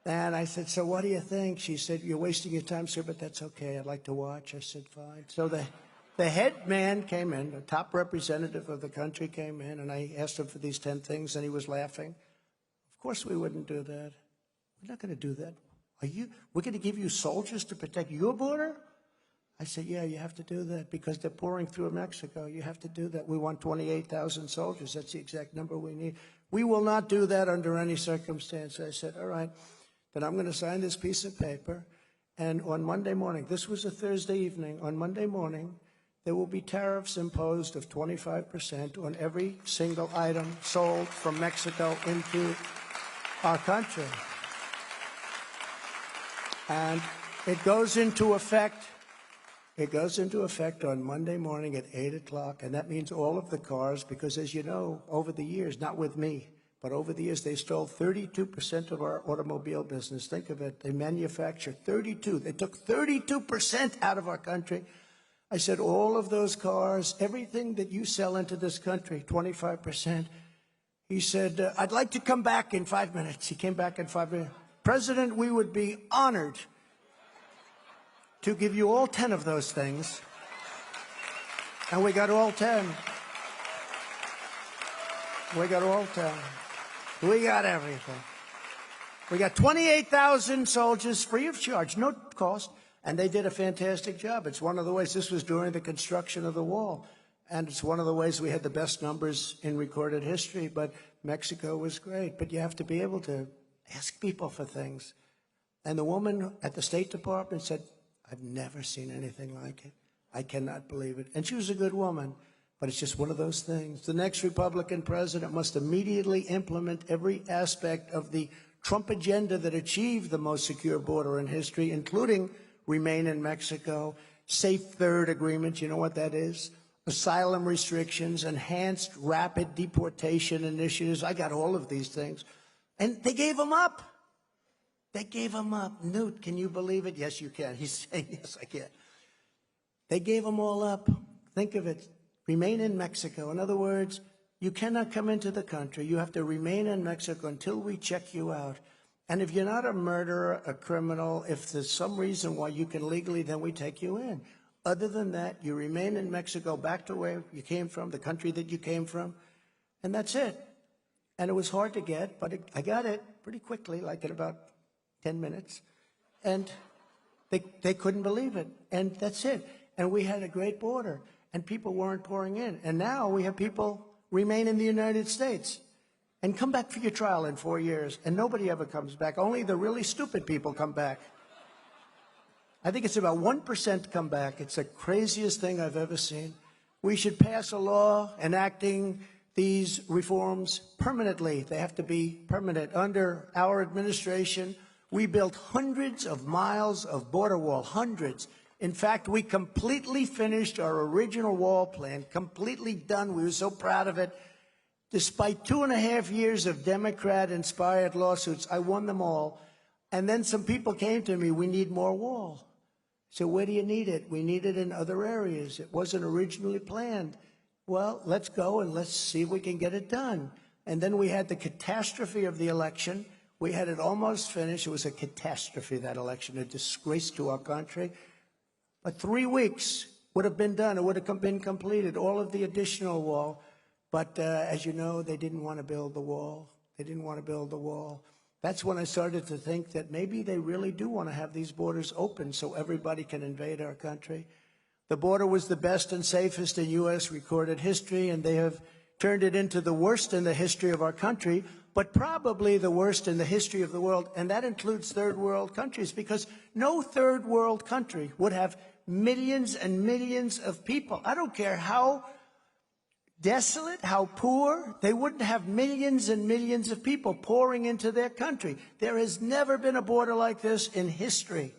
And I said, so what do you think? She said, you're wasting your time, sir, but that's okay. I'd like to watch. I said, fine. So the head man came in, the top representative of the country came in, and I asked him for these 10 things, and he was laughing. Of course we wouldn't do that. We're not going to do that. We're going to give you soldiers to protect your border? I said, yeah, you have to do that because they're pouring through Mexico. You have to do that. We want 28,000 soldiers. That's the exact number we need. We will not do that under any circumstance. I said, all right, then I'm going to sign this piece of paper. And on Monday morning, this was a Thursday evening, on Monday morning, there will be tariffs imposed of 25% on every single item sold from Mexico into our country. And it goes into effect. It goes into effect on Monday morning at 8 o'clock, and that means all of the cars, because as you know, over the years, not with me, but over the years, they stole 32% of our automobile business. Think of it. They manufactured 32. They took 32% out of our country. I said, all of those cars, everything that you sell into this country, 25%. He said, I'd like to come back in 5 minutes. He came back in 5 minutes. President, we would be honored to give you all 10 of those things. And we got all 10. We got all 10. We got everything. We got 28,000 soldiers free of charge, no cost, and they did a fantastic job. It's one of the ways, this was during the construction of the wall, and it's one of the ways we had the best numbers in recorded history, but Mexico was great. But you have to be able to ask people for things. And the woman at the State Department said, I've never seen anything like it. I cannot believe it. And she was a good woman, but it's just one of those things. The next Republican president must immediately implement every aspect of the Trump agenda that achieved the most secure border in history, including remain in Mexico, safe third agreement, you know what that is? Asylum restrictions, enhanced rapid deportation initiatives. I got all of these things. And they gave them up. They gave them up. Newt, can you believe it? Yes, you can. He's saying, yes, I can. They gave them all up. Think of it. Remain in Mexico. In other words, you cannot come into the country. You have to remain in Mexico until we check you out. And if you're not a murderer, a criminal, if there's some reason why you can legally, then we take you in. Other than that, you remain in Mexico, back to where you came from, the country that you came from, and that's it. And it was hard to get, but I got it pretty quickly, like in about 10 minutes. And they couldn't believe it. And that's it. And we had a great border, and people weren't pouring in. And now we have people remain in the United States and come back for your trial in 4 years, and nobody ever comes back. Only the really stupid people come back. I think it's about 1% come back. It's the craziest thing I've ever seen. We should pass a law enacting these reforms permanently. They have to be permanent. Under our administration, we built hundreds of miles of border wall, hundreds. In fact, we completely finished our original wall plan, completely done. We were so proud of it. Despite 2.5 years of Democrat-inspired lawsuits, I won them all. And then some people came to me, we need more wall. So where do you need it? We need it in other areas. It wasn't originally planned. Well, let's go and let's see if we can get it done. And then we had the catastrophe of the election. We had it almost finished. It was a catastrophe, that election, a disgrace to our country. But 3 weeks would have been done. It would have been completed, all of the additional wall. But as you know, they didn't want to build the wall. They didn't want to build the wall. That's when I started to think that maybe they really do want to have these borders open so everybody can invade our country. The border was the best and safest in U.S. recorded history, and they have turned it into the worst in the history of our country, but probably the worst in the history of the world, and that includes third world countries, because no third world country would have millions and millions of people. I don't care how desolate, how poor, they wouldn't have millions and millions of people pouring into their country. There has never been a border like this in history.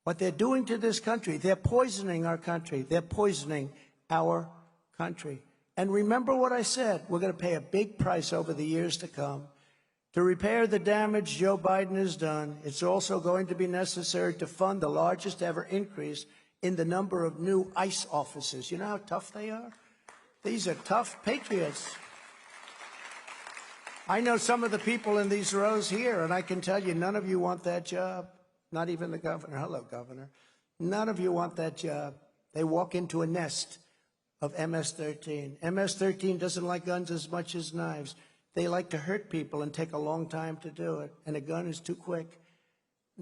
What they're doing to this country, they're poisoning our country. They're poisoning our country. And remember what I said, we're going to pay a big price over the years to come. To repair the damage Joe Biden has done, it's also going to be necessary to fund the largest ever increase in the number of new ICE officers. You know how tough they are? These are tough patriots. I know some of the people in these rows here, and I can tell you none of you want that job. Not even the governor. Hello, governor. None of you want that job. They walk into a nest of MS-13. MS-13 doesn't like guns as much as knives. They like to hurt people and take a long time to do it. And a gun is too quick.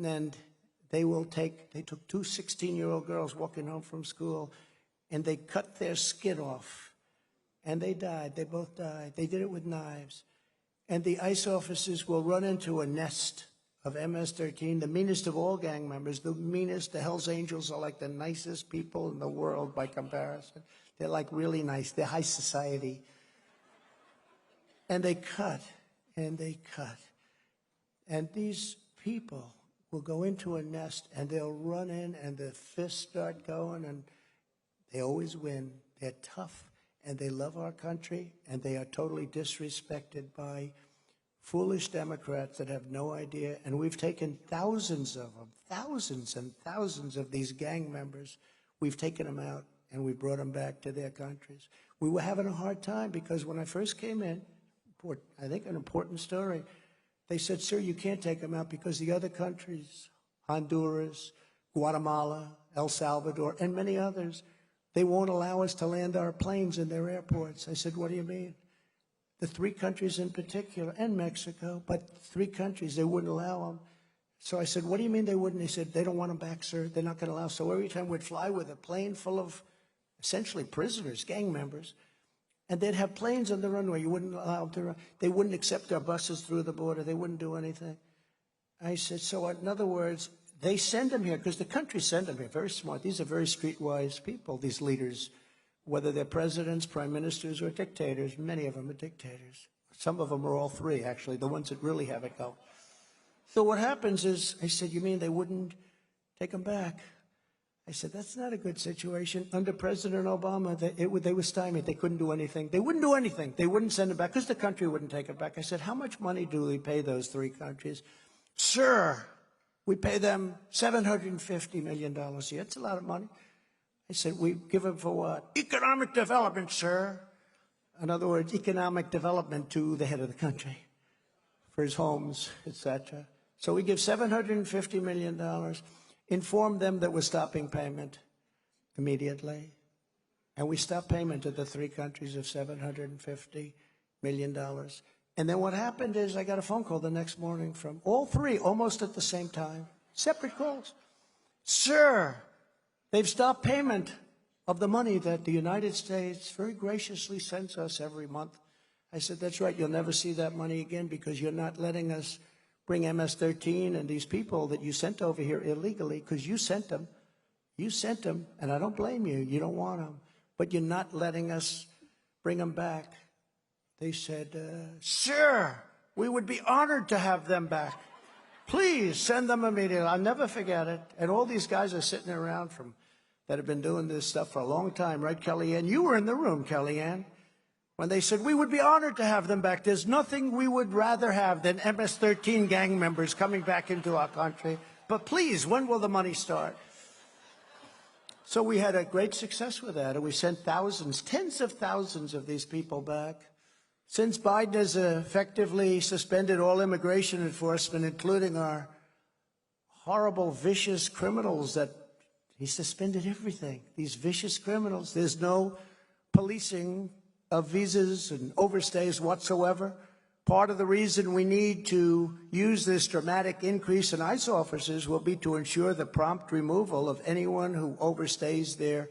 And they took two 16-year-old girls walking home from school, and they cut their skin off. And they died. They both died. They did it with knives. And the ICE officers will run into a nest of MS-13, the meanest of all gang members, the meanest. The Hells Angels are like the nicest people in the world by comparison. They're like really nice. They're high society. And they cut, and they cut. And these people will go into a nest, and they'll run in, and the fists start going, and they always win. They're tough. And they love our country, and they are totally disrespected by foolish Democrats that have no idea. And we've taken thousands of them, thousands and thousands of these gang members. We've taken them out, and we brought them back to their countries. We were having a hard time because when I first came in, I think an important story, they said, sir, you can't take them out because the other countries, Honduras, Guatemala, El Salvador, and many others, they won't allow us to land our planes in their airports. I said, what do you mean? the three countries in particular, and Mexico, but three countries, they wouldn't allow them. So I said, what do you mean they wouldn't? He said, they don't want them back, sir. They're not going to allow. So every time we'd fly with a plane full of essentially prisoners, gang members, and they'd have planes on the runway. You wouldn't allow them to run. They wouldn't accept our buses through the border. They wouldn't do anything. I said, so in other words, they send them here because the countries send them here. Very smart. These are very streetwise people, these leaders, whether they're presidents, prime ministers, or dictators. Many of them are dictators. Some of them are all three, actually, the ones that really have it going. So what happens is, I said, you mean they wouldn't take them back? I said, that's not a good situation. Under President Obama, they were stymied. They couldn't do anything. They wouldn't do anything. They wouldn't send them back because the country wouldn't take them back. I said, how much money do we pay those three countries? Sir, we pay them $750 million a year. It's a lot of money. I said, we give them for what? Economic development, sir. In other words, economic development to the head of the country, for his homes, etc. So we give $750 million, inform them that we're stopping payment immediately, and we stop payment to the three countries of $750 million. And then what happened is I got a phone call the next morning from all three, almost at the same time, separate calls. Sir, they've stopped payment of the money that the United States very graciously sends us every month. I said, that's right, you'll never see that money again because you're not letting us bring MS-13 and these people that you sent over here illegally, because you sent them, and I don't blame you, you don't want them, but you're not letting us bring them back. They said, sir, we would be honored to have them back. Please send them immediately. I'll never forget it. And all these guys are sitting around that have been doing this stuff for a long time, right, Kellyanne? You were in the room, Kellyanne, when they said, we would be honored to have them back. There's nothing we would rather have than MS-13 gang members coming back into our country. But please, when will the money start? So we had a great success with that, and we sent thousands, tens of thousands of these people back. Since Biden has effectively suspended all immigration enforcement, including our horrible, vicious criminals, that he suspended everything. These vicious criminals, there's no policing of visas and overstays whatsoever. Part of the reason we need to use this dramatic increase in ICE officers will be to ensure the prompt removal of anyone who overstays their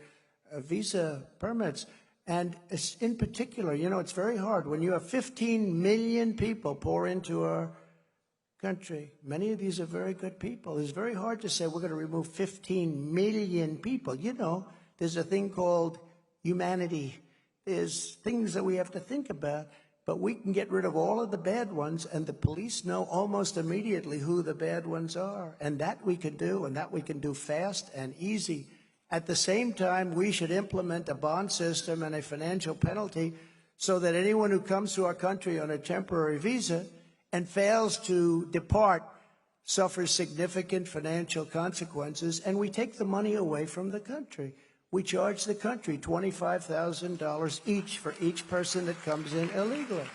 visa permits. And in particular, you know, it's very hard when you have 15 million people pour into our country. Many of these are very good people. It's very hard to say we're going to remove 15 million people. You know, there's a thing called humanity. There's things that we have to think about, but we can get rid of all of the bad ones, and the police know almost immediately who the bad ones are. And that we can do, and that we can do fast and easy. At the same time, we should implement a bond system and a financial penalty so that anyone who comes to our country on a temporary visa and fails to depart suffers significant financial consequences, and we take the money away from the country. We charge the country $25,000 each for each person that comes in illegally.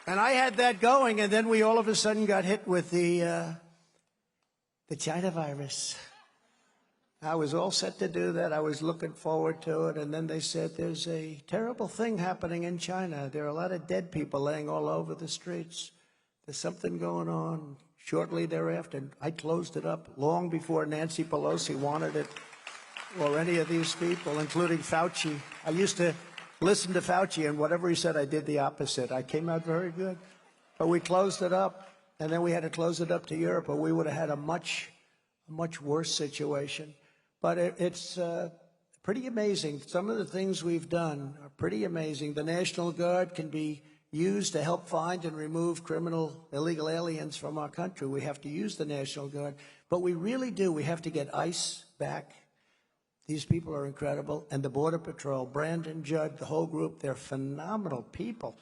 And I had that going, and then we all of a sudden got hit with the China virus. I was all set to do that. I was looking forward to it. And then they said, there's a terrible thing happening in China. There are a lot of dead people laying all over the streets. There's something going on. Shortly thereafter, I closed it up long before Nancy Pelosi wanted it, or any of these people, including Fauci. I used to listen to Fauci, and whatever he said, I did the opposite. I came out very good. But we closed it up, and then we had to close it up to Europe, or we would have had a much worse situation. But it's pretty amazing. Some of the things we've done are pretty amazing. The National Guard can be used to help find and remove illegal aliens from our country. We have to use the National Guard. But we really do. We have to get ICE back. These people are incredible. And the Border Patrol, Brandon, Judd, the whole group, they're phenomenal people.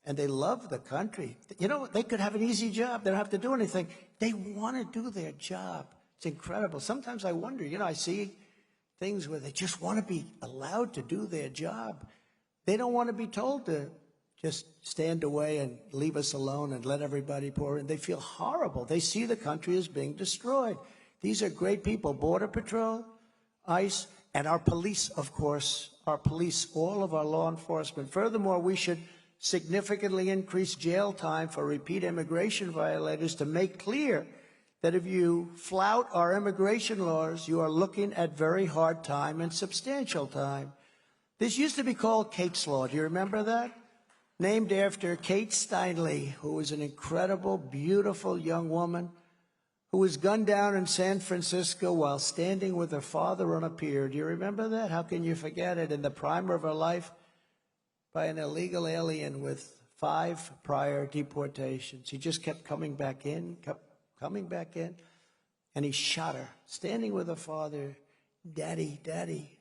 And they love the country. You know, they could have an easy job. They don't have to do anything. They want to do their job. It's incredible. Sometimes I wonder, you know, I see things where they just want to be allowed to do their job. They don't want to be told to just stand away and leave us alone and let everybody pour in. They feel horrible. They see the country as being destroyed. These are great people, Border Patrol, ICE, And our police, of course, our police, all of our law enforcement. Furthermore, we should significantly increase jail time for repeat immigration violators to make clear that if you flout our immigration laws, you are looking at very hard time and substantial time. This used to be called Kate's Law. Do you remember that? Named after Kate Steinle, who was an incredible, beautiful young woman who was gunned down in San Francisco while standing with her father on a pier. Do you remember that? How can you forget it? In the prime of her life, by an illegal alien with 5 prior deportations. He just kept coming back in, and he shot her, standing with her father. Daddy, Daddy,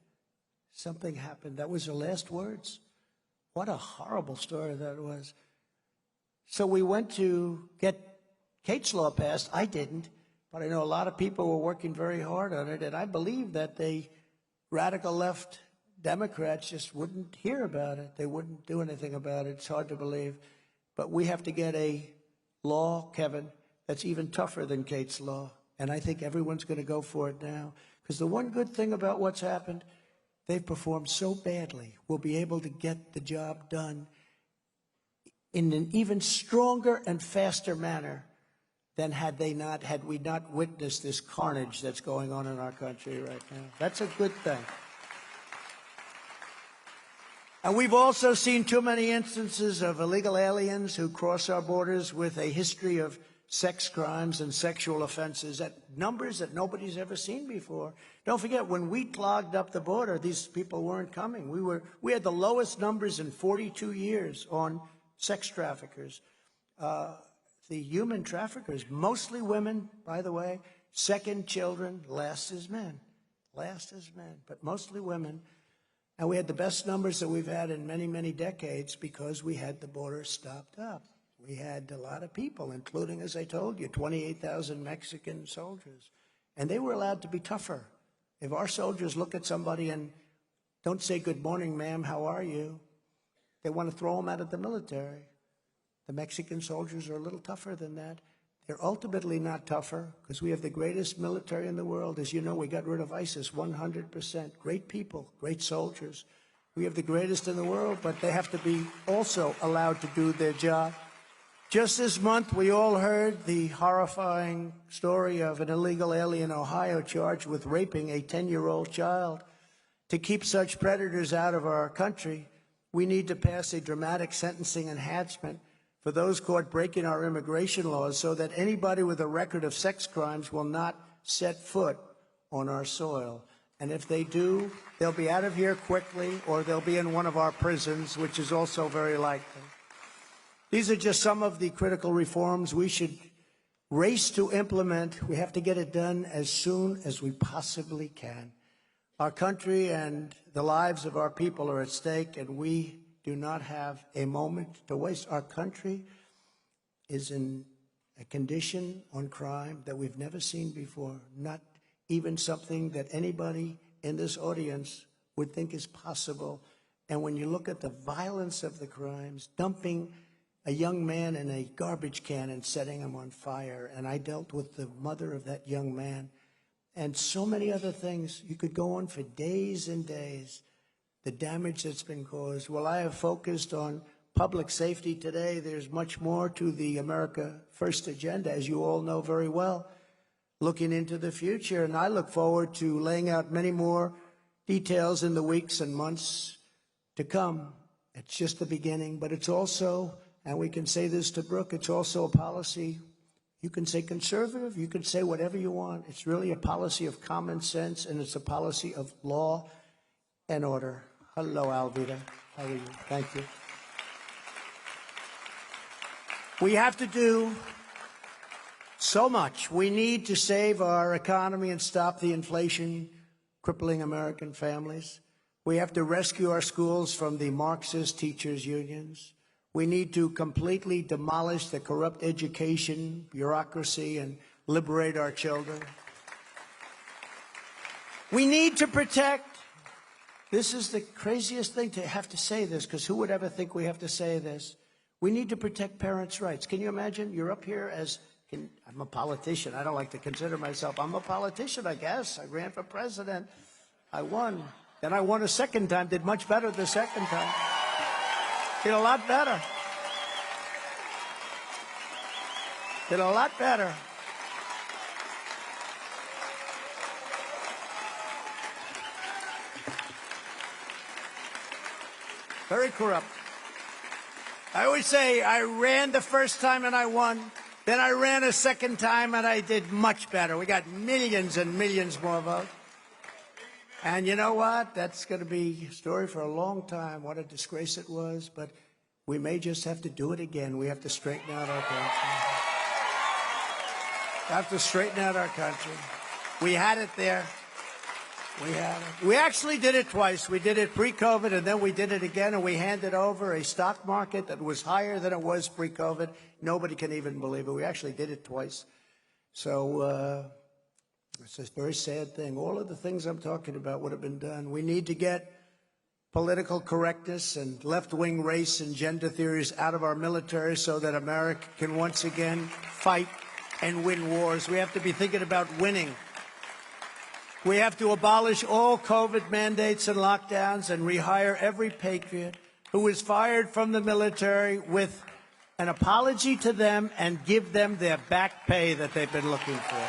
something happened. That was her last words. What a horrible story that was. So we went to get Kate's Law passed. I didn't, but I know a lot of people were working very hard on it, and I believe that the radical left Democrats just wouldn't hear about it. They wouldn't do anything about it. It's hard to believe. But we have to get a law, Kevin, that's even tougher than Kate's Law. And I think everyone's going to go for it now. Because the one good thing about what's happened, they've performed so badly. We'll be able to get the job done in an even stronger and faster manner than had we not witnessed this carnage that's going on in our country right now. That's a good thing. And we've also seen too many instances of illegal aliens who cross our borders with a history of sex crimes and sexual offenses at numbers that nobody's ever seen before. Don't forget, when we clogged up the border, these people weren't coming. We had the lowest numbers in 42 years on sex traffickers. The human traffickers, mostly women, by the way, second children, last is men, but mostly women. And we had the best numbers that we've had in many, many decades because we had the border stopped up. We had a lot of people, including, as I told you, 28,000 Mexican soldiers. And they were allowed to be tougher. If our soldiers look at somebody and don't say, "Good morning, ma'am, how are you?" they want to throw them out of the military. The Mexican soldiers are a little tougher than that. They're ultimately not tougher because we have the greatest military in the world. As you know, we got rid of ISIS 100%. Great people, great soldiers. We have the greatest in the world, but they have to be also allowed to do their job. Just this month, we all heard the horrifying story of an illegal alien in Ohio charged with raping a 10-year-old child. To keep such predators out of our country, we need to pass a dramatic sentencing enhancement for those caught breaking our immigration laws so that anybody with a record of sex crimes will not set foot on our soil. And if they do, they'll be out of here quickly or they'll be in one of our prisons, which is also very likely. These are just some of the critical reforms we should race to implement. We have to get it done as soon as we possibly can. Our country and the lives of our people are at stake, and we do not have a moment to waste. Our country is in a condition on crime that we've never seen before, not even something that anybody in this audience would think is possible. And when you look at the violence of the crimes, dumping a young man in a garbage can and setting him on fire, and I dealt with the mother of that young man, and so many other things. You could go on for days and days. The damage that's been caused. Well, I have focused on public safety today. There's much more to the America First agenda, as you all know very well, looking into the future. And I look forward to laying out many more details in the weeks and months to come. It's just the beginning, but it's also, and we can say this to Brooke, it's also a policy. You can say conservative, you can say whatever you want. It's really a policy of common sense, and it's a policy of law and order. Hello, Alvita. How are you? Thank you. We have to do so much. We need to save our economy and stop the inflation crippling American families. We have to rescue our schools from the Marxist teachers' unions. We need to completely demolish the corrupt education, bureaucracy, and liberate our children. We need to protect. This is the craziest thing to have to say this, because who would ever think we have to say this? We need to protect parents' rights. Can you imagine? You're up here I'm a politician. I don't like to consider myself. I'm a politician, I guess. I ran for president. I won. Then I won a second time, did much better the second time. Did a lot better. Did a lot better. Very corrupt. I always say I ran the first time and I won. Then I ran a second time and I did much better. We got millions and millions more votes. And you know what? That's going to be a story for a long time, what a disgrace it was. But we may just have to do it again. We have to straighten out our country. We have to straighten out our country. We had it there. We had it. We actually did it twice. We did it pre-COVID, and then we did it again, and we handed over a stock market that was higher than it was pre-COVID. Nobody can even believe it. We actually did it twice. So it's a very sad thing. All of the things I'm talking about would have been done. We need to get political correctness and left-wing race and gender theories out of our military so that America can once again fight and win wars. We have to be thinking about winning. We have to abolish all COVID mandates and lockdowns and rehire every patriot who was fired from the military with an apology to them and give them their back pay that they've been looking for.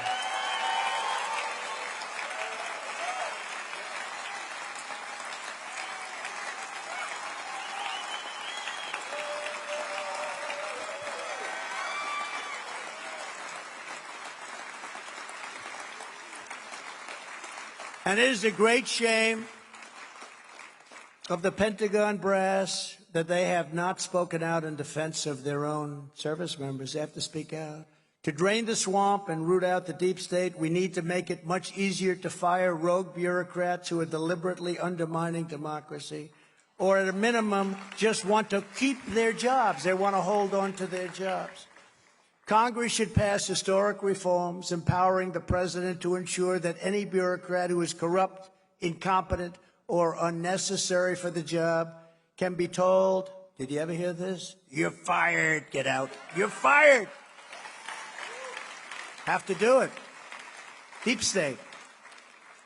And it is a great shame of the Pentagon brass that they have not spoken out in defense of their own service members. They have to speak out. To drain the swamp and root out the deep state, we need to make it much easier to fire rogue bureaucrats who are deliberately undermining democracy, or at a minimum, just want to keep their jobs. They want to hold on to their jobs. Congress should pass historic reforms empowering the president to ensure that any bureaucrat who is corrupt, incompetent, or unnecessary for the job can be told, did you ever hear this? You're fired. Get out. You're fired. Have to do it. Deep state.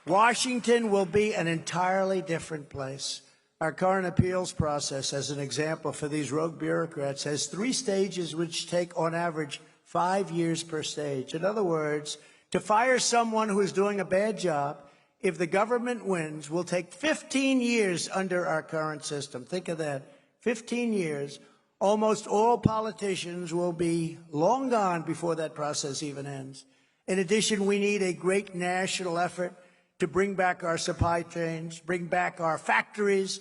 Washington will be an entirely different place. Our current appeals process, as an example for these rogue bureaucrats, has 3 stages which take, on average, 5 years per stage. In other words, to fire someone who is doing a bad job, if the government wins, will take 15 years under our current system. Think of that. 15 years. Almost all politicians will be long gone before that process even ends. In addition, we need a great national effort to bring back our supply chains, bring back our factories,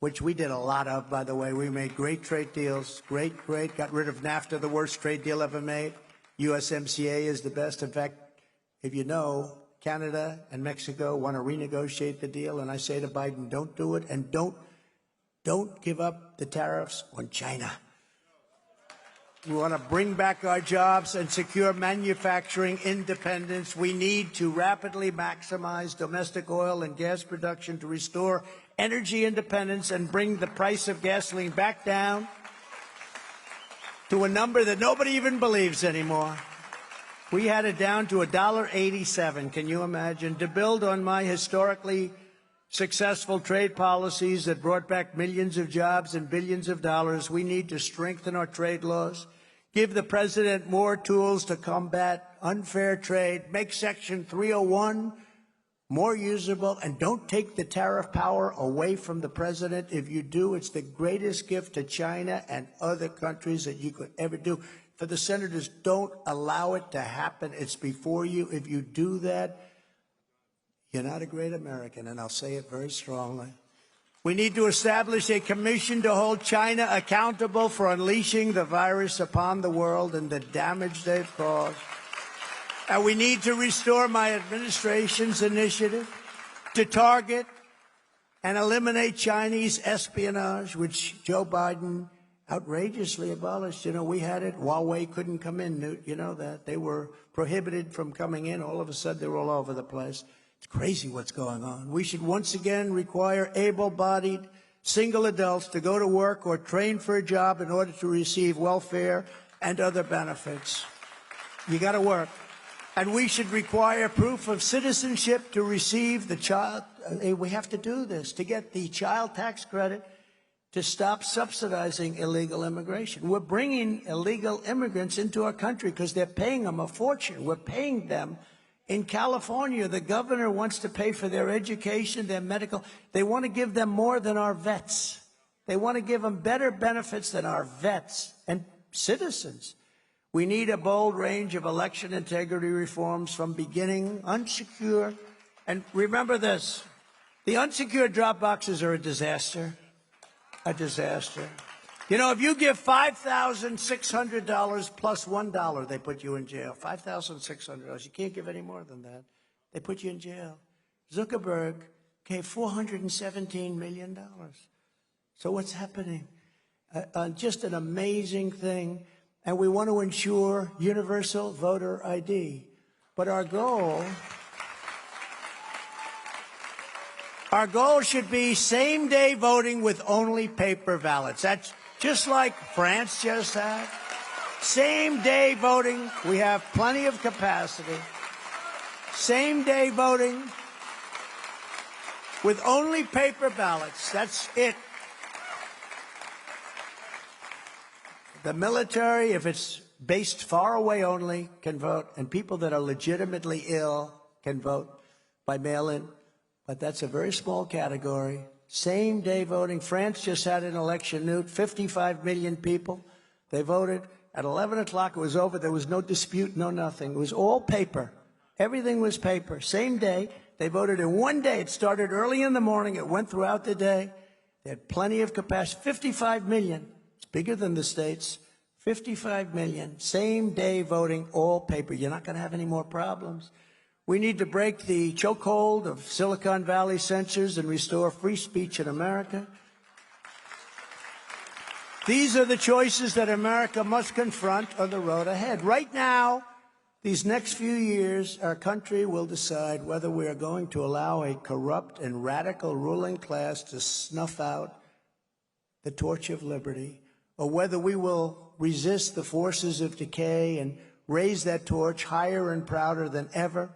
which we did a lot of, by the way. We made great trade deals, great, got rid of NAFTA, the worst trade deal ever made. USMCA is the best. In fact, if you know, Canada and Mexico want to renegotiate the deal, and I say to Biden, don't do it, and don't give up the tariffs on China. We want to bring back our jobs and secure manufacturing independence. We need to rapidly maximize domestic oil and gas production to restore energy independence and bring the price of gasoline back down to a number that nobody even believes anymore. We had it down to $1.87. Can you imagine? To build on my historically successful trade policies that brought back millions of jobs and billions of dollars, we need to strengthen our trade laws, give the president more tools to combat unfair trade, make Section 301 more usable, and don't take the tariff power away from the president. If you do, it's the greatest gift to China and other countries that you could ever do. For the senators, don't allow it to happen. It's before you. If you do that, you're not a great American, and I'll say it very strongly. We need to establish a commission to hold China accountable for unleashing the virus upon the world and the damage they've caused. And we need to restore my administration's initiative to target and eliminate Chinese espionage, which Joe Biden outrageously abolished. You know, we had it. Huawei couldn't come in, Newt. You know that. They were prohibited from coming in. All of a sudden, they're all over the place. It's crazy what's going on. We should once again require able-bodied single adults to go to work or train for a job in order to receive welfare and other benefits. You got to work. And we should require proof of citizenship to receive the child. We have to do this to get the child tax credit to stop subsidizing illegal immigration. We're bringing illegal immigrants into our country because they're paying them a fortune. We're paying them. In California, the governor wants to pay for their education, their medical. They want to give them more than our vets. They want to give them better benefits than our vets and citizens. We need a bold range of election integrity reforms from beginning, unsecure. And remember this, the unsecured drop boxes are a disaster. A disaster. You know, if you give $5,600 plus $1, they put you in jail. $5,600. You can't give any more than that. They put you in jail. Zuckerberg gave $417 million. So what's happening? Just an amazing thing. And we want to ensure universal voter ID. But our goal should be same-day voting with only paper ballots. That's just like France just had. Same-day voting. We have plenty of capacity. Same-day voting with only paper ballots. That's it. The military, if it's based far away only, can vote, and people that are legitimately ill can vote by mail-in, but that's a very small category. Same-day voting. France just had an election, Newt, 55 million people. They voted. At 11 o'clock, it was over. There was no dispute, no nothing. It was all paper. Everything was paper. Same day. They voted in one day. It started early in the morning. It went throughout the day. They had plenty of capacity. 55 million. It's bigger than the States. 55 million. Same-day voting, all paper. You're not going to have any more problems. We need to break the chokehold of Silicon Valley censors and restore free speech in America. These are the choices that America must confront on the road ahead. Right now, these next few years, our country will decide whether we are going to allow a corrupt and radical ruling class to snuff out the torch of liberty, or whether we will resist the forces of decay and raise that torch higher and prouder than ever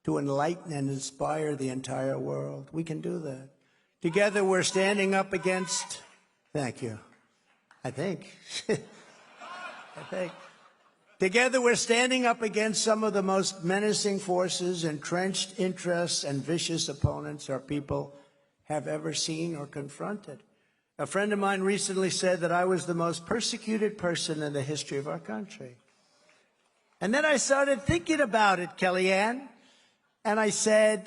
to enlighten and inspire the entire world. We can do that. Together, we're standing up against, thank you, I think. Together, we're standing up against some of the most menacing forces, entrenched interests, and vicious opponents our people have ever seen or confronted. A friend of mine recently said that I was the most persecuted person in the history of our country. And then I started thinking about it, Kellyanne, and I said,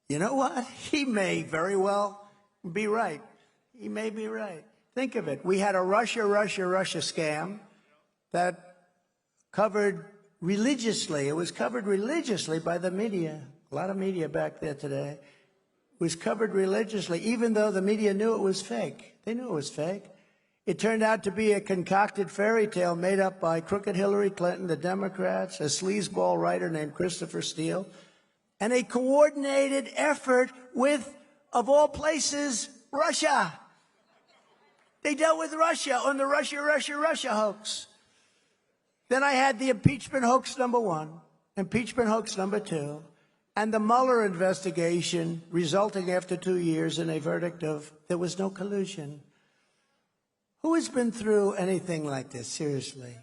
you know what? He may very well be right. He may be right. Think of it. We had a Russia scam that covered religiously. It was covered religiously by the media. A lot of media back there today. It was covered religiously, even though the media knew it was fake. They knew it was fake. It turned out to be a concocted fairy tale made up by crooked Hillary Clinton, the Democrats, a sleazeball writer named Christopher Steele, and a coordinated effort with, of all places, Russia. They dealt with Russia on the Russia hoax. Then I had the impeachment hoax number 1, impeachment hoax number 2, and the Mueller investigation resulting after 2 years in a verdict of there was no collusion. Who has been through anything like this, seriously?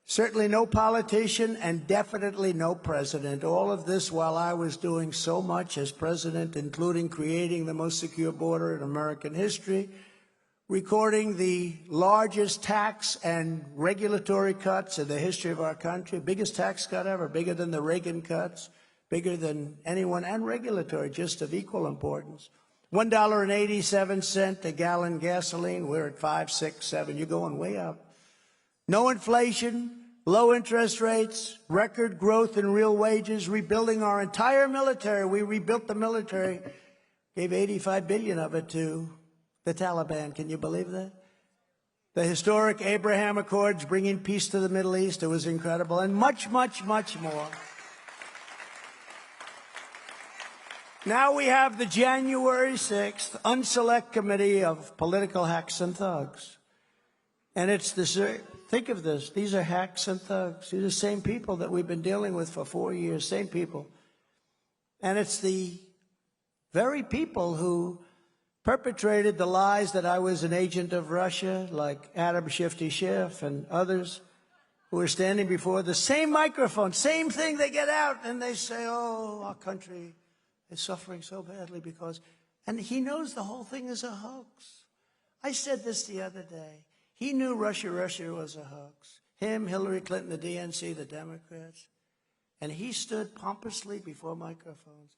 Certainly no politician and definitely no president. All of this while I was doing so much as president, including creating the most secure border in American history, recording the largest tax and regulatory cuts in the history of our country, biggest tax cut ever, bigger than the Reagan cuts, bigger than anyone, and regulatory, just of equal importance. $1.87 a gallon gasoline. We're at 5, 6, 7. You're going way up. No inflation, low interest rates, record growth in real wages, rebuilding our entire military. We rebuilt the military, gave $85 billion of it to the Taliban. Can you believe that? The historic Abraham Accords, bringing peace to the Middle East. It was incredible. And much, much, much more. Now we have the January 6th Unselect Committee of Political Hacks and Thugs. And it's the Think of this. These are hacks and thugs. These are the same people that we've been dealing with for 4 years, same people. And it's the very people who perpetrated the lies that I was an agent of Russia, like Adam Shifty Schiff and others who are standing before the same microphone, same thing. They get out and they say, oh, our country is suffering so badly because, and he knows the whole thing is a hoax. I said this the other day. He knew Russia was a hoax. Him, Hillary Clinton, the DNC, the Democrats. And he stood pompously before microphones.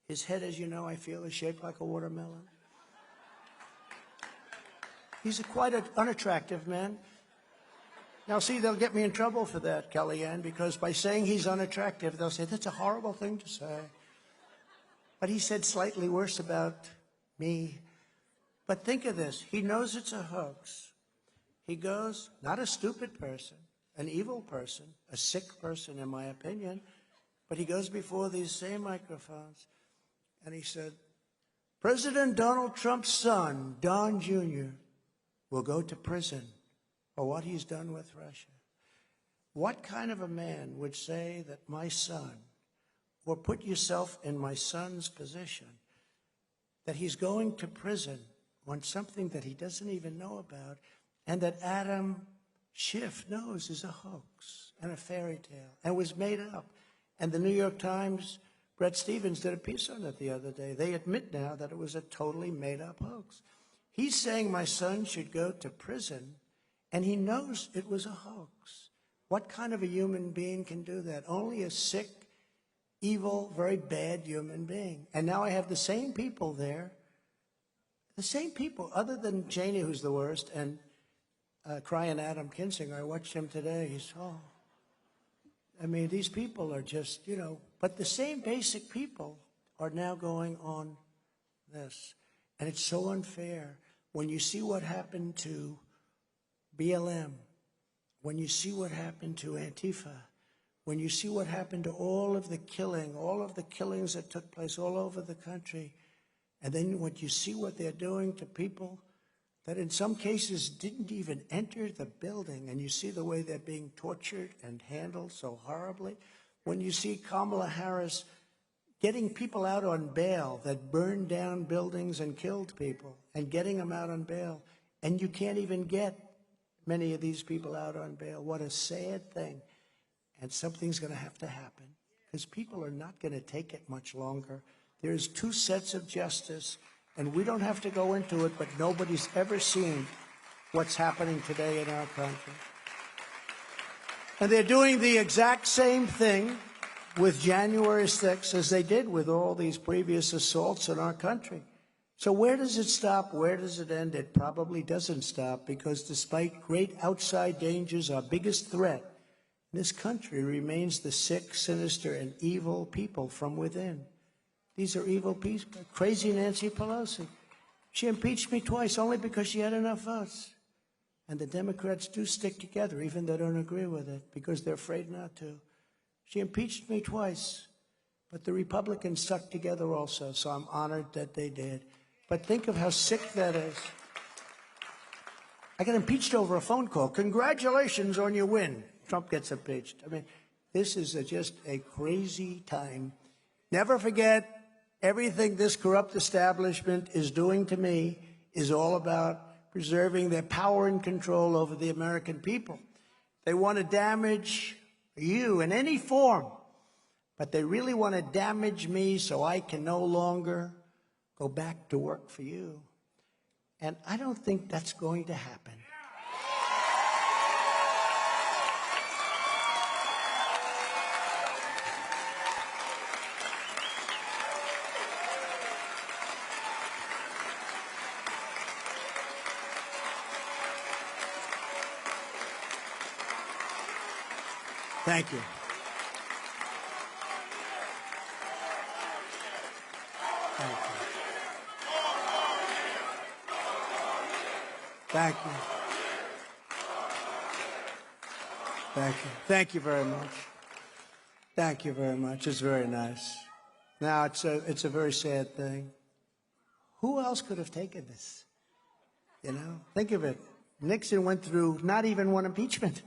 His head, as you know, I feel, is shaped like a watermelon. He's quite an unattractive man. Now, see, they'll get me in trouble for that, Kellyanne, because by saying he's unattractive, they'll say, that's a horrible thing to say. But he said slightly worse about me. But think of this. He knows it's a hoax. He goes, not a stupid person, an evil person, a sick person, in my opinion, but he goes before these same microphones, and he said, President Donald Trump's son, Don Jr., will go to prison for what he's done with Russia. What kind of a man would say that my son, or put yourself in my son's position, that he's going to prison on something that he doesn't even know about, and that Adam Schiff knows is a hoax and a fairy tale and was made up? And the New York Times, Bret Stephens did a piece on it the other day. They admit now that it was a totally made-up hoax. He's saying my son should go to prison, and he knows it was a hoax. What kind of a human being can do that? Only a sick, evil, very bad human being. And now I have the same people there, the same people, other than Cheney, who's the worst, and crying Adam Kinzinger. I watched him today. He's, I mean, these people are just, you know, but the same basic people are now going on this. And it's so unfair. When you see what happened to BLM, when you see what happened to Antifa, when you see what happened to all of the killings that took place all over the country, and then when you see what they're doing to people that in some cases didn't even enter the building, and you see the way they're being tortured and handled so horribly, when you see Kamala Harris getting people out on bail that burned down buildings and killed people, and getting them out on bail, and you can't even get many of these people out on bail. What a sad thing. And something's going to have to happen, because people are not going to take it much longer. There's two sets of justice, and we don't have to go into it, but nobody's ever seen what's happening today in our country. And they're doing the exact same thing with January 6th as they did with all these previous assaults in our country. So where does it stop? Where does it end? It probably doesn't stop, because despite great outside dangers, our biggest threat in this country remains the sick, sinister, and evil people from within. These are evil people. Crazy Nancy Pelosi. She impeached me twice only because she had enough votes. And the Democrats do stick together, even though they don't agree with it, because they're afraid not to. She impeached me twice, but the Republicans stuck together also, so I'm honored that they did. But think of how sick that is. I got impeached over a phone call. Congratulations on your win. Trump gets impeached. I mean, this is just a crazy time. Never forget, everything this corrupt establishment is doing to me is all about preserving their power and control over the American people. They want to damage you in any form, but they really want to damage me so I can no longer go back to work for you. And I don't think that's going to happen. Thank you. Thank you. Thank you. Thank you. Thank you very much. Thank you very much. It's very nice. Now, it's a very sad thing. Who else could have taken this? You know, think of it. Nixon went through not even one impeachment.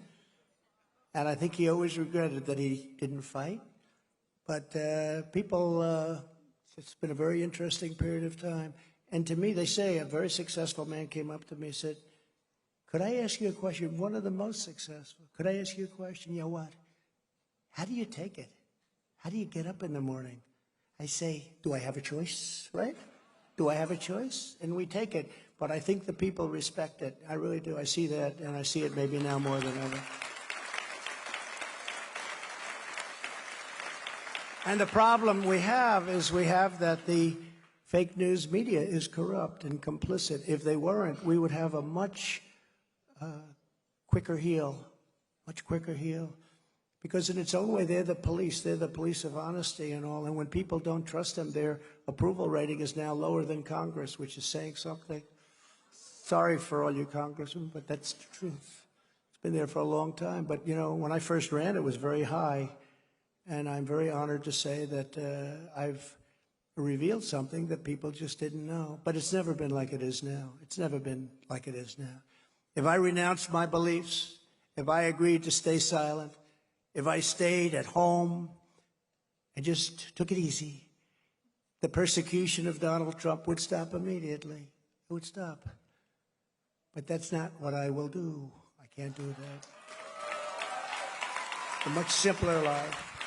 And I think he always regretted that he didn't fight. But it's been a very interesting period of time. And to me, they say a very successful man came up to me and said, could I ask you a question? One of the most successful. Could I ask you a question? You know what? How do you take it? How do you get up in the morning? I say, do I have a choice, right? Do I have a choice? And we take it. But I think the people respect it. I really do. I see that, and I see it maybe now more than ever. And the problem we have is that the fake news media is corrupt and complicit. If they weren't, we would have a much quicker heal, because in its own way, they're the police of honesty and all, and when people don't trust them, their approval rating is now lower than Congress, which is saying something. Sorry for all you congressmen, but that's the truth. It's been there for a long time, but you know, when I first ran, it was very high, and I'm very honored to say that I've revealed something that people just didn't know, but it's never been like it is now. It's never been like it is now. If I renounced my beliefs, if I agreed to stay silent, if I stayed at home and just took it easy, the persecution of Donald Trump would stop immediately. It would stop. But that's not what I will do. I can't do that. A much simpler life.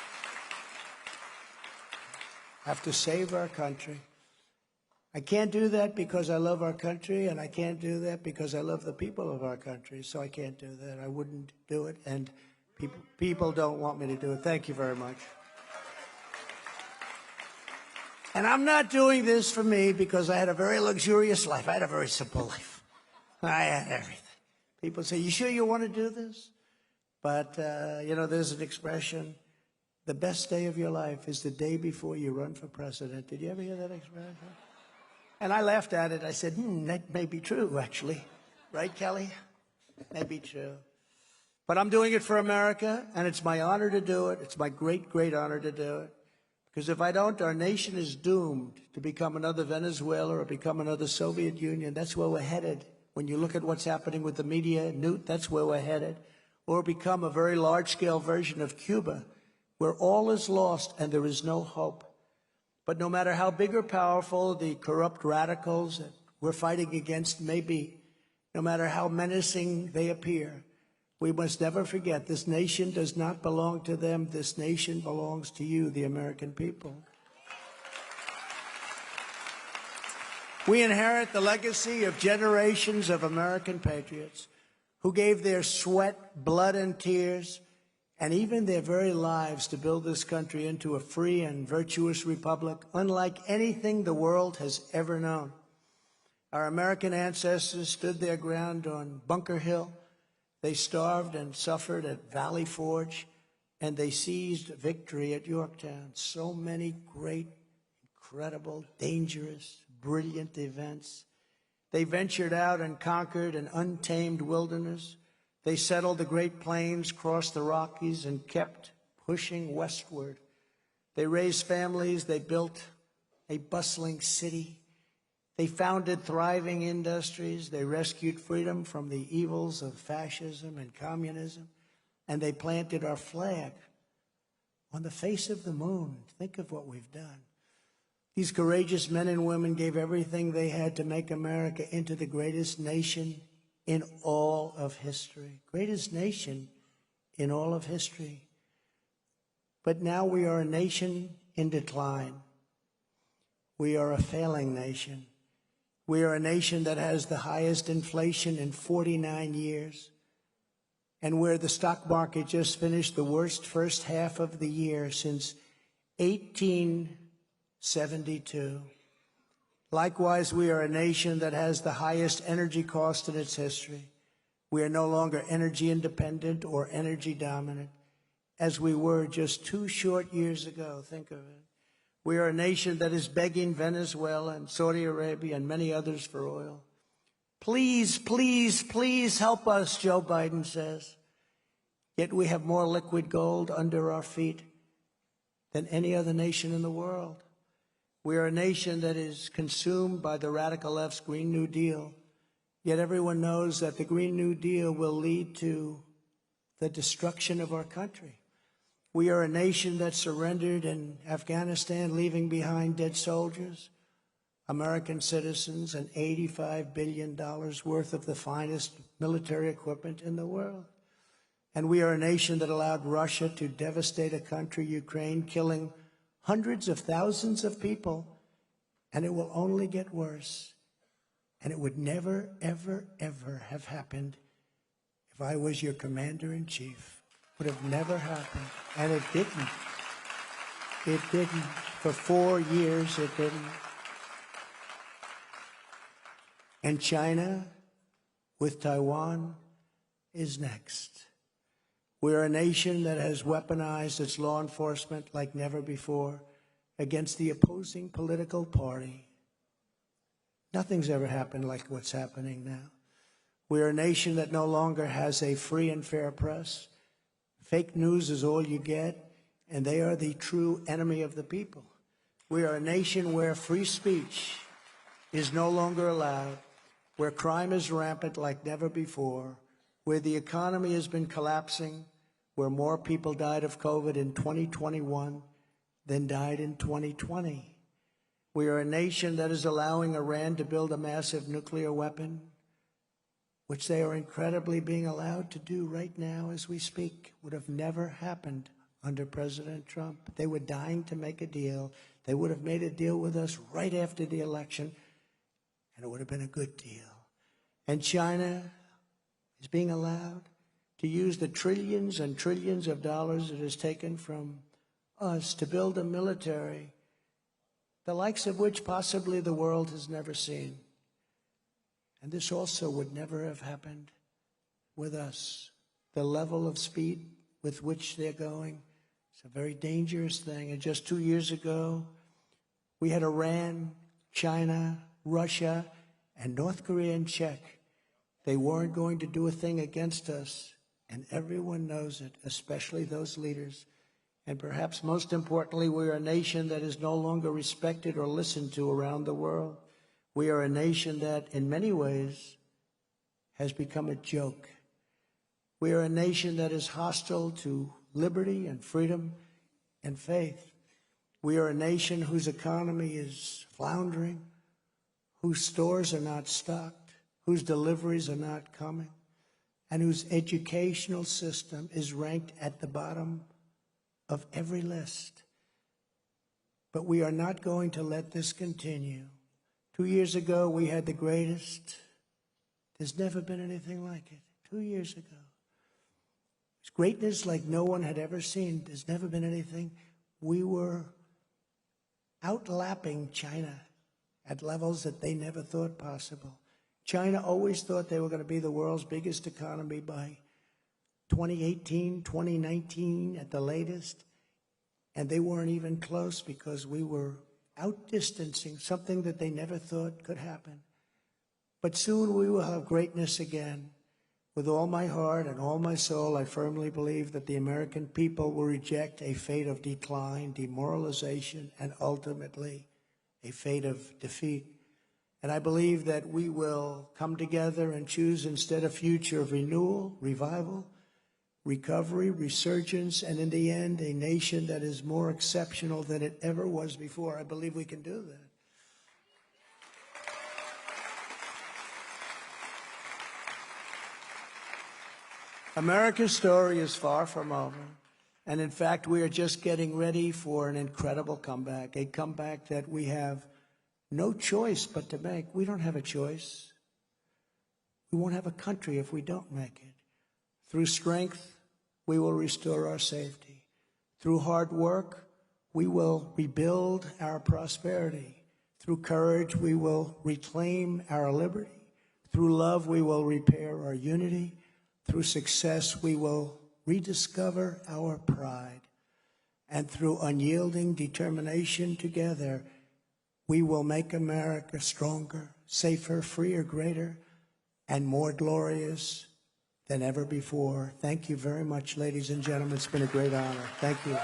I have to save our country. I can't do that because I love our country, and I can't do that because I love the people of our country, so I can't do that. I wouldn't do it, and people don't want me to do it. Thank you very much. And I'm not doing this for me because I had a very luxurious life. I had a very simple life. I had everything. People say, you sure you want to do this? But, you know, there's an expression, the best day of your life is the day before you run for president. Did you ever hear that expression? And I laughed at it. I said, that may be true, actually. Right, Kelly? May be true. But I'm doing it for America, and it's my honor to do it. It's my great, great honor to do it. Because if I don't, our nation is doomed to become another Venezuela or become another Soviet Union. That's where we're headed. When you look at what's happening with the media, Newt, that's where we're headed. Or become a very large-scale version of Cuba, where all is lost and there is no hope. But no matter how big or powerful the corrupt radicals that we're fighting against may be, no matter how menacing they appear, we must never forget this nation does not belong to them. This nation belongs to you, the American people. We inherit the legacy of generations of American patriots who gave their sweat, blood, and tears, and even their very lives to build this country into a free and virtuous republic, unlike anything the world has ever known. Our American ancestors stood their ground on Bunker Hill. They starved and suffered at Valley Forge, and they seized victory at Yorktown. So many great, incredible, dangerous, brilliant events. They ventured out and conquered an untamed wilderness. They settled the Great Plains, crossed the Rockies, and kept pushing westward. They raised families. They built a bustling city. They founded thriving industries. They rescued freedom from the evils of fascism and communism. And they planted our flag on the face of the moon. Think of what we've done. These courageous men and women gave everything they had to make America into the greatest nation in all of history. Greatest nation in all of history. But now we are a nation in decline. We are a failing nation. We are a nation that has the highest inflation in 49 years, and where the stock market just finished the worst first half of the year since 1872. Likewise, we are a nation that has the highest energy cost in its history. We are no longer energy independent or energy dominant, as we were just 2 short years ago. Think of it. We are a nation that is begging Venezuela and Saudi Arabia and many others for oil. Please, please, please help us, Joe Biden says. Yet we have more liquid gold under our feet than any other nation in the world. We are a nation that is consumed by the radical left's Green New Deal. Yet everyone knows that the Green New Deal will lead to the destruction of our country. We are a nation that surrendered in Afghanistan, leaving behind dead soldiers, American citizens, and $85 billion worth of the finest military equipment in the world. And we are a nation that allowed Russia to devastate a country, Ukraine, killing hundreds of thousands of people, and it will only get worse. And it would never, ever, ever have happened if I was your commander-in-chief. Would have never happened. And it didn't. It didn't. For 4 years, it didn't. And China, with Taiwan, is next. We're a nation that has weaponized its law enforcement like never before against the opposing political party. Nothing's ever happened like what's happening now. We're a nation that no longer has a free and fair press. Fake news is all you get, and they are the true enemy of the people. We are a nation where free speech is no longer allowed, where crime is rampant like never before, where the economy has been collapsing, where more people died of COVID in 2021 than died in 2020. We are a nation that is allowing Iran to build a massive nuclear weapon, which they are incredibly being allowed to do right now as we speak. Would have never happened under President Trump. They were dying to make a deal. They would have made a deal with us right after the election, and it would have been a good deal. And China is being allowed to use the trillions and trillions of dollars it has taken from us to build a military, the likes of which possibly the world has never seen. And this also would never have happened with us. The level of speed with which they're going, it's a very dangerous thing. And just 2 years ago, we had Iran, China, Russia, and North Korea in check. They weren't going to do a thing against us, and everyone knows it, especially those leaders. And perhaps most importantly, we are a nation that is no longer respected or listened to around the world. We are a nation that, in many ways, has become a joke. We are a nation that is hostile to liberty and freedom and faith. We are a nation whose economy is floundering, whose stores are not stocked, whose deliveries are not coming, and whose educational system is ranked at the bottom of every list. But we are not going to let this continue. 2 years ago, we had the greatest. There's never been anything like it. 2 years ago. It's greatness like no one had ever seen. There's never been anything. We were outlapping China at levels that they never thought possible. China always thought they were going to be the world's biggest economy by 2018, 2019 at the latest, and they weren't even close because we were outdistancing something that they never thought could happen. But soon we will have greatness again. With all my heart and all my soul, I firmly believe that the American people will reject a fate of decline, demoralization, and ultimately a fate of defeat. And I believe that we will come together and choose instead a future of renewal, revival, recovery, resurgence, and in the end, a nation that is more exceptional than it ever was before. I believe we can do that. America's story is far from over. And in fact, we are just getting ready for an incredible comeback, a comeback that we have no choice but to make. We don't have a choice. We won't have a country if we don't make it. Through strength, we will restore our safety. Through hard work, we will rebuild our prosperity. Through courage, we will reclaim our liberty. Through love, we will repair our unity. Through success, we will rediscover our pride. And through unyielding determination together, we will make America stronger, safer, freer, greater, and more glorious than ever before. Thank you very much, ladies and gentlemen. It's been a great honor. Thank you.